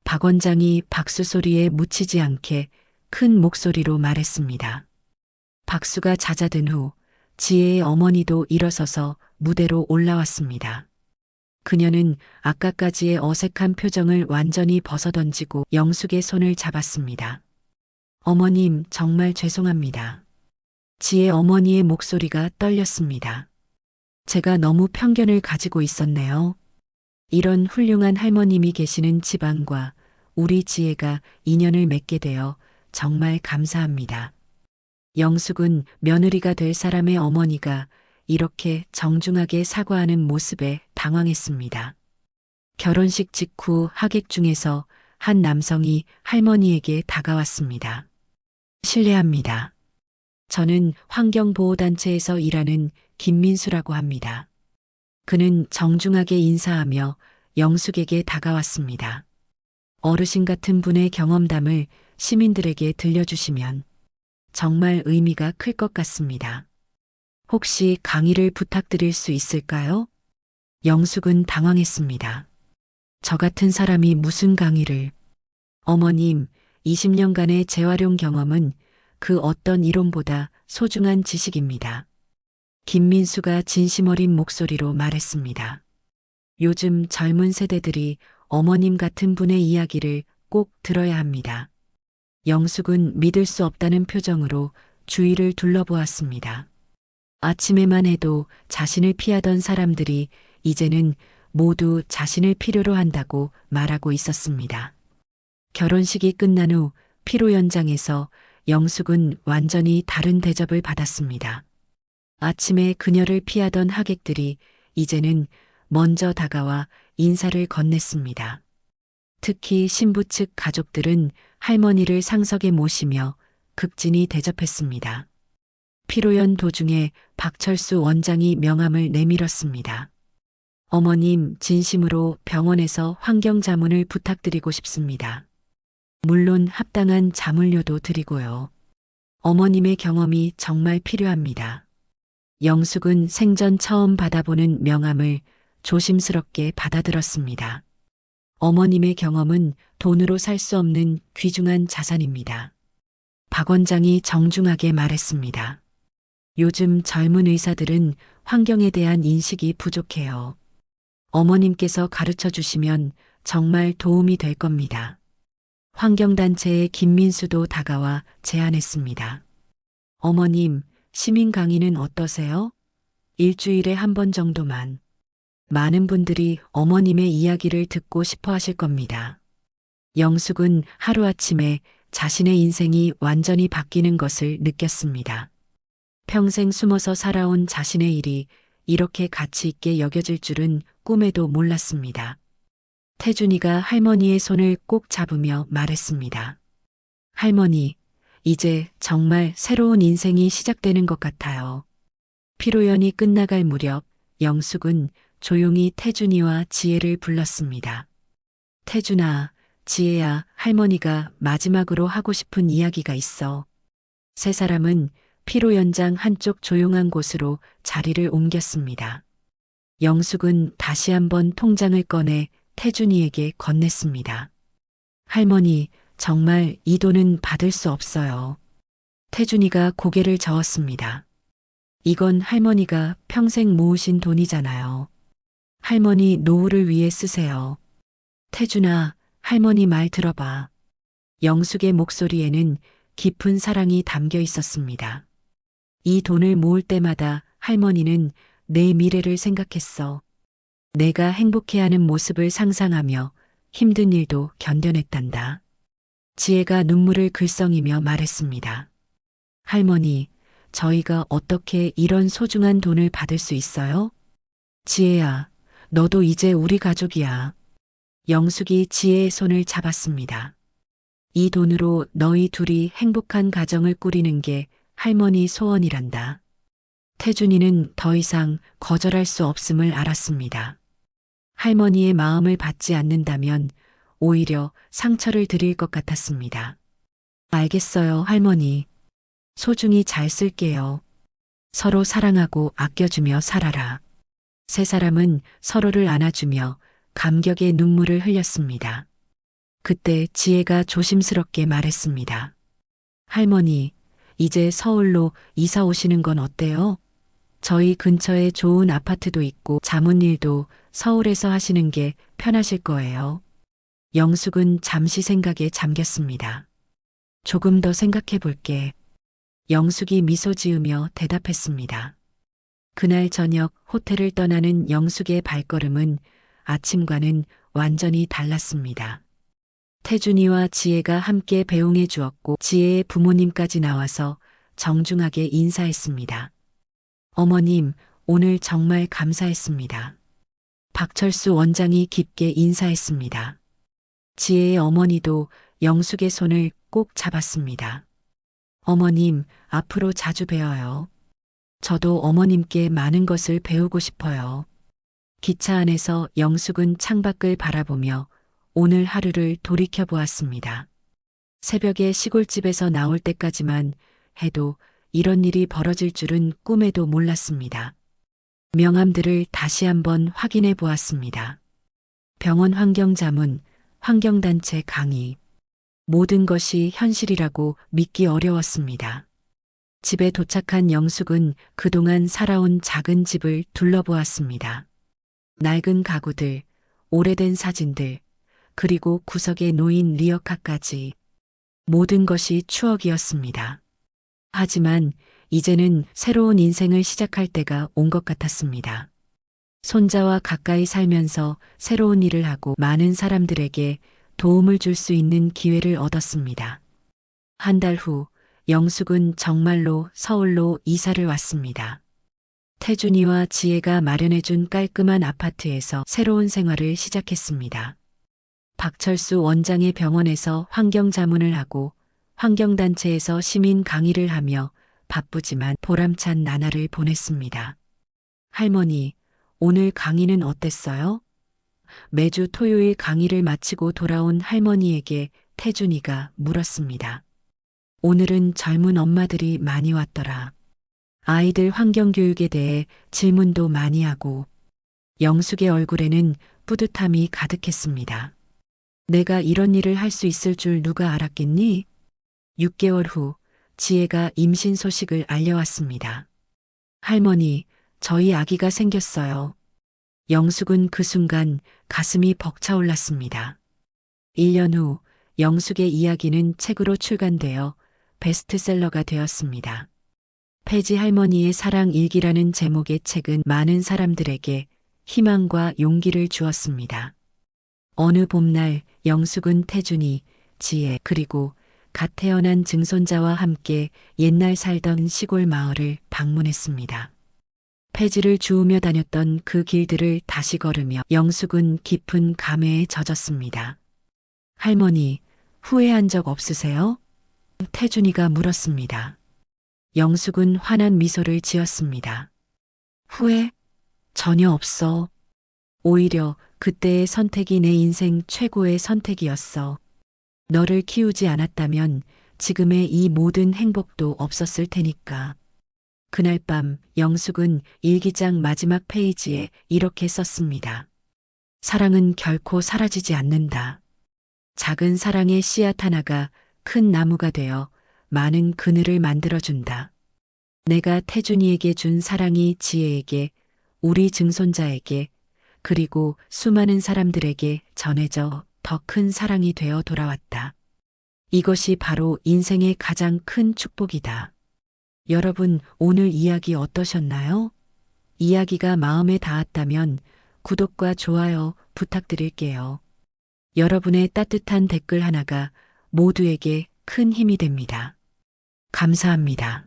박 원장이 박수 소리에 묻히지 않게 큰 목소리로 말했습니다. 박수가 잦아든 후 지혜의 어머니도 일어서서 무대로 올라왔습니다. 그녀는 아까까지의 어색한 표정을 완전히 벗어던지고 영숙의 손을 잡았습니다. 어머님, 정말 죄송합니다. 지혜 어머니의 목소리가 떨렸습니다. 제가 너무 편견을 가지고 있었네요. 이런 훌륭한 할머님이 계시는 집안과 우리 지혜가 인연을 맺게 되어 정말 감사합니다. 영숙은 며느리가 될 사람의 어머니가 이렇게 정중하게 사과하는 모습에 당황했습니다. 결혼식 직후 하객 중에서 한 남성이 할머니에게 다가왔습니다. 실례합니다. 저는 환경보호단체에서 일하는 김민수라고 합니다. 그는 정중하게 인사하며 영숙에게 다가왔습니다. 어르신 같은 분의 경험담을 시민들에게 들려주시면 정말 의미가 클 것 같습니다. 혹시 강의를 부탁드릴 수 있을까요? 영숙은 당황했습니다. 저 같은 사람이 무슨 강의를? 어머님, 20년간의 재활용 경험은 그 어떤 이론보다 소중한 지식입니다. 김민수가 진심 어린 목소리로 말했습니다. 요즘 젊은 세대들이 어머님 같은 분의 이야기를 꼭 들어야 합니다. 영숙은 믿을 수 없다는 표정으로 주위를 둘러보았습니다. 아침에만 해도 자신을 피하던 사람들이 이제는 모두 자신을 필요로 한다고 말하고 있었습니다. 결혼식이 끝난 후 피로 연장에서 영숙은 완전히 다른 대접을 받았습니다. 아침에 그녀를 피하던 하객들이 이제는 먼저 다가와 인사를 건넸습니다. 특히 신부 측 가족들은 할머니를 상석에 모시며 극진히 대접했습니다. 피로연 도중에 박철수 원장이 명함을 내밀었습니다. 어머님, 진심으로 병원에서 환경자문을 부탁드리고 싶습니다. 물론 합당한 자문료도 드리고요. 어머님의 경험이 정말 필요합니다. 영숙은 생전 처음 받아보는 명함을 조심스럽게 받아들었습니다. 어머님의 경험은 돈으로 살 수 없는 귀중한 자산입니다. 박 원장이 정중하게 말했습니다. 요즘 젊은 의사들은 환경에 대한 인식이 부족해요. 어머님께서 가르쳐 주시면 정말 도움이 될 겁니다. 환경단체의 김민수도 다가와 제안했습니다. 어머님, 시민 강의는 어떠세요? 일주일에 한 번 정도만. 많은 분들이 어머님의 이야기를 듣고 싶어 하실 겁니다. 영숙은 하루아침에 자신의 인생이 완전히 바뀌는 것을 느꼈습니다. 평생 숨어서 살아온 자신의 일이 이렇게 가치 있게 여겨질 줄은 꿈에도 몰랐습니다. 태준이가 할머니의 손을 꼭 잡으며 말했습니다. 할머니, 이제 정말 새로운 인생이 시작되는 것 같아요. 피로연이 끝나갈 무렵 영숙은 조용히 태준이와 지혜를 불렀습니다. 태준아, 지혜야, 할머니가 마지막으로 하고 싶은 이야기가 있어. 세 사람은 피로 연장 한쪽 조용한 곳으로 자리를 옮겼습니다. 영숙은 다시 한번 통장을 꺼내 태준이에게 건넸습니다. 할머니, 정말 이 돈은 받을 수 없어요. 태준이가 고개를 저었습니다. 이건 할머니가 평생 모으신 돈이잖아요. 할머니 노후를 위해 쓰세요. 태준아, 할머니 말 들어봐. 영숙의 목소리에는 깊은 사랑이 담겨 있었습니다. 이 돈을 모을 때마다 할머니는 내 미래를 생각했어. 내가 행복해하는 모습을 상상하며 힘든 일도 견뎌냈단다. 지혜가 눈물을 글썽이며 말했습니다. 할머니, 저희가 어떻게 이런 소중한 돈을 받을 수 있어요? 지혜야, 너도 이제 우리 가족이야. 영숙이 지혜의 손을 잡았습니다. 이 돈으로 너희 둘이 행복한 가정을 꾸리는 게 할머니 소원이란다. 태준이는 더 이상 거절할 수 없음을 알았습니다. 할머니의 마음을 받지 않는다면 오히려 상처를 드릴 것 같았습니다. 알겠어요, 할머니. 소중히 잘 쓸게요. 서로 사랑하고 아껴주며 살아라. 세 사람은 서로를 안아주며 감격의 눈물을 흘렸습니다. 그때 지혜가 조심스럽게 말했습니다. 할머니, 이제 서울로 이사 오시는 건 어때요? 저희 근처에 좋은 아파트도 있고 자문일도 서울에서 하시는 게 편하실 거예요. 영숙은 잠시 생각에 잠겼습니다. 조금 더 생각해 볼게. 영숙이 미소 지으며 대답했습니다. 그날 저녁 호텔을 떠나는 영숙의 발걸음은 아침과는 완전히 달랐습니다. 태준이와 지혜가 함께 배웅해 주었고 지혜의 부모님까지 나와서 정중하게 인사했습니다. 어머님, 오늘 정말 감사했습니다. 박철수 원장이 깊게 인사했습니다. 지혜의 어머니도 영숙의 손을 꼭 잡았습니다. 어머님, 앞으로 자주 뵈어요. 저도 어머님께 많은 것을 배우고 싶어요. 기차 안에서 영숙은 창밖을 바라보며 오늘 하루를 돌이켜 보았습니다. 새벽에 시골집에서 나올 때까지만 해도 이런 일이 벌어질 줄은 꿈에도 몰랐습니다. 명함들을 다시 한번 확인해 보았습니다. 병원 환경자문, 환경단체 강의. 모든 것이 현실이라고 믿기 어려웠습니다. 집에 도착한 영숙은 그동안 살아온 작은 집을 둘러보았습니다. 낡은 가구들, 오래된 사진들, 그리고 구석에 놓인 리어카까지 모든 것이 추억이었습니다. 하지만 이제는 새로운 인생을 시작할 때가 온 것 같았습니다. 손자와 가까이 살면서 새로운 일을 하고 많은 사람들에게 도움을 줄 수 있는 기회를 얻었습니다. 한 달 후 영숙은 정말로 서울로 이사를 왔습니다. 태준이와 지혜가 마련해준 깔끔한 아파트에서 새로운 생활을 시작했습니다. 박철수 원장의 병원에서 환경자문을 하고 환경단체에서 시민 강의를 하며 바쁘지만 보람찬 나날을 보냈습니다. 할머니, 오늘 강의는 어땠어요? 매주 토요일 강의를 마치고 돌아온 할머니에게 태준이가 물었습니다. 오늘은 젊은 엄마들이 많이 왔더라. 아이들 환경교육에 대해 질문도 많이 하고 영숙의 얼굴에는 뿌듯함이 가득했습니다. 내가 이런 일을 할 수 있을 줄 누가 알았겠니? 6개월 후 지혜가 임신 소식을 알려왔습니다. 할머니, 저희 아기가 생겼어요. 영숙은 그 순간 가슴이 벅차올랐습니다. 1년 후 영숙의 이야기는 책으로 출간되어 베스트셀러가 되었습니다. 폐지 할머니의 사랑 일기라는 제목의 책은 많은 사람들에게 희망과 용기를 주었습니다. 어느 봄날 영숙은 태준이, 지혜 그리고 갓 태어난 증손자와 함께 옛날 살던 시골 마을을 방문했습니다. 폐지를 주우며 다녔던 그 길들을 다시 걸으며 영숙은 깊은 감회에 젖었습니다. 할머니, 후회한 적 없으세요? 태준이가 물었습니다. 영숙은 환한 미소를 지었습니다. 후회? 전혀 없어. 오히려 그때의 선택이 내 인생 최고의 선택이었어. 너를 키우지 않았다면 지금의 이 모든 행복도 없었을 테니까. 그날 밤 영숙은 일기장 마지막 페이지에 이렇게 썼습니다. 사랑은 결코 사라지지 않는다. 작은 사랑의 씨앗 하나가 큰 나무가 되어 많은 그늘을 만들어준다. 내가 태준이에게 준 사랑이 지혜에게, 우리 증손자에게, 그리고 수많은 사람들에게 전해져 더 큰 사랑이 되어 돌아왔다. 이것이 바로 인생의 가장 큰 축복이다. 여러분, 오늘 이야기 어떠셨나요? 이야기가 마음에 닿았다면 구독과 좋아요 부탁드릴게요. 여러분의 따뜻한 댓글 하나가 모두에게 큰 힘이 됩니다. 감사합니다.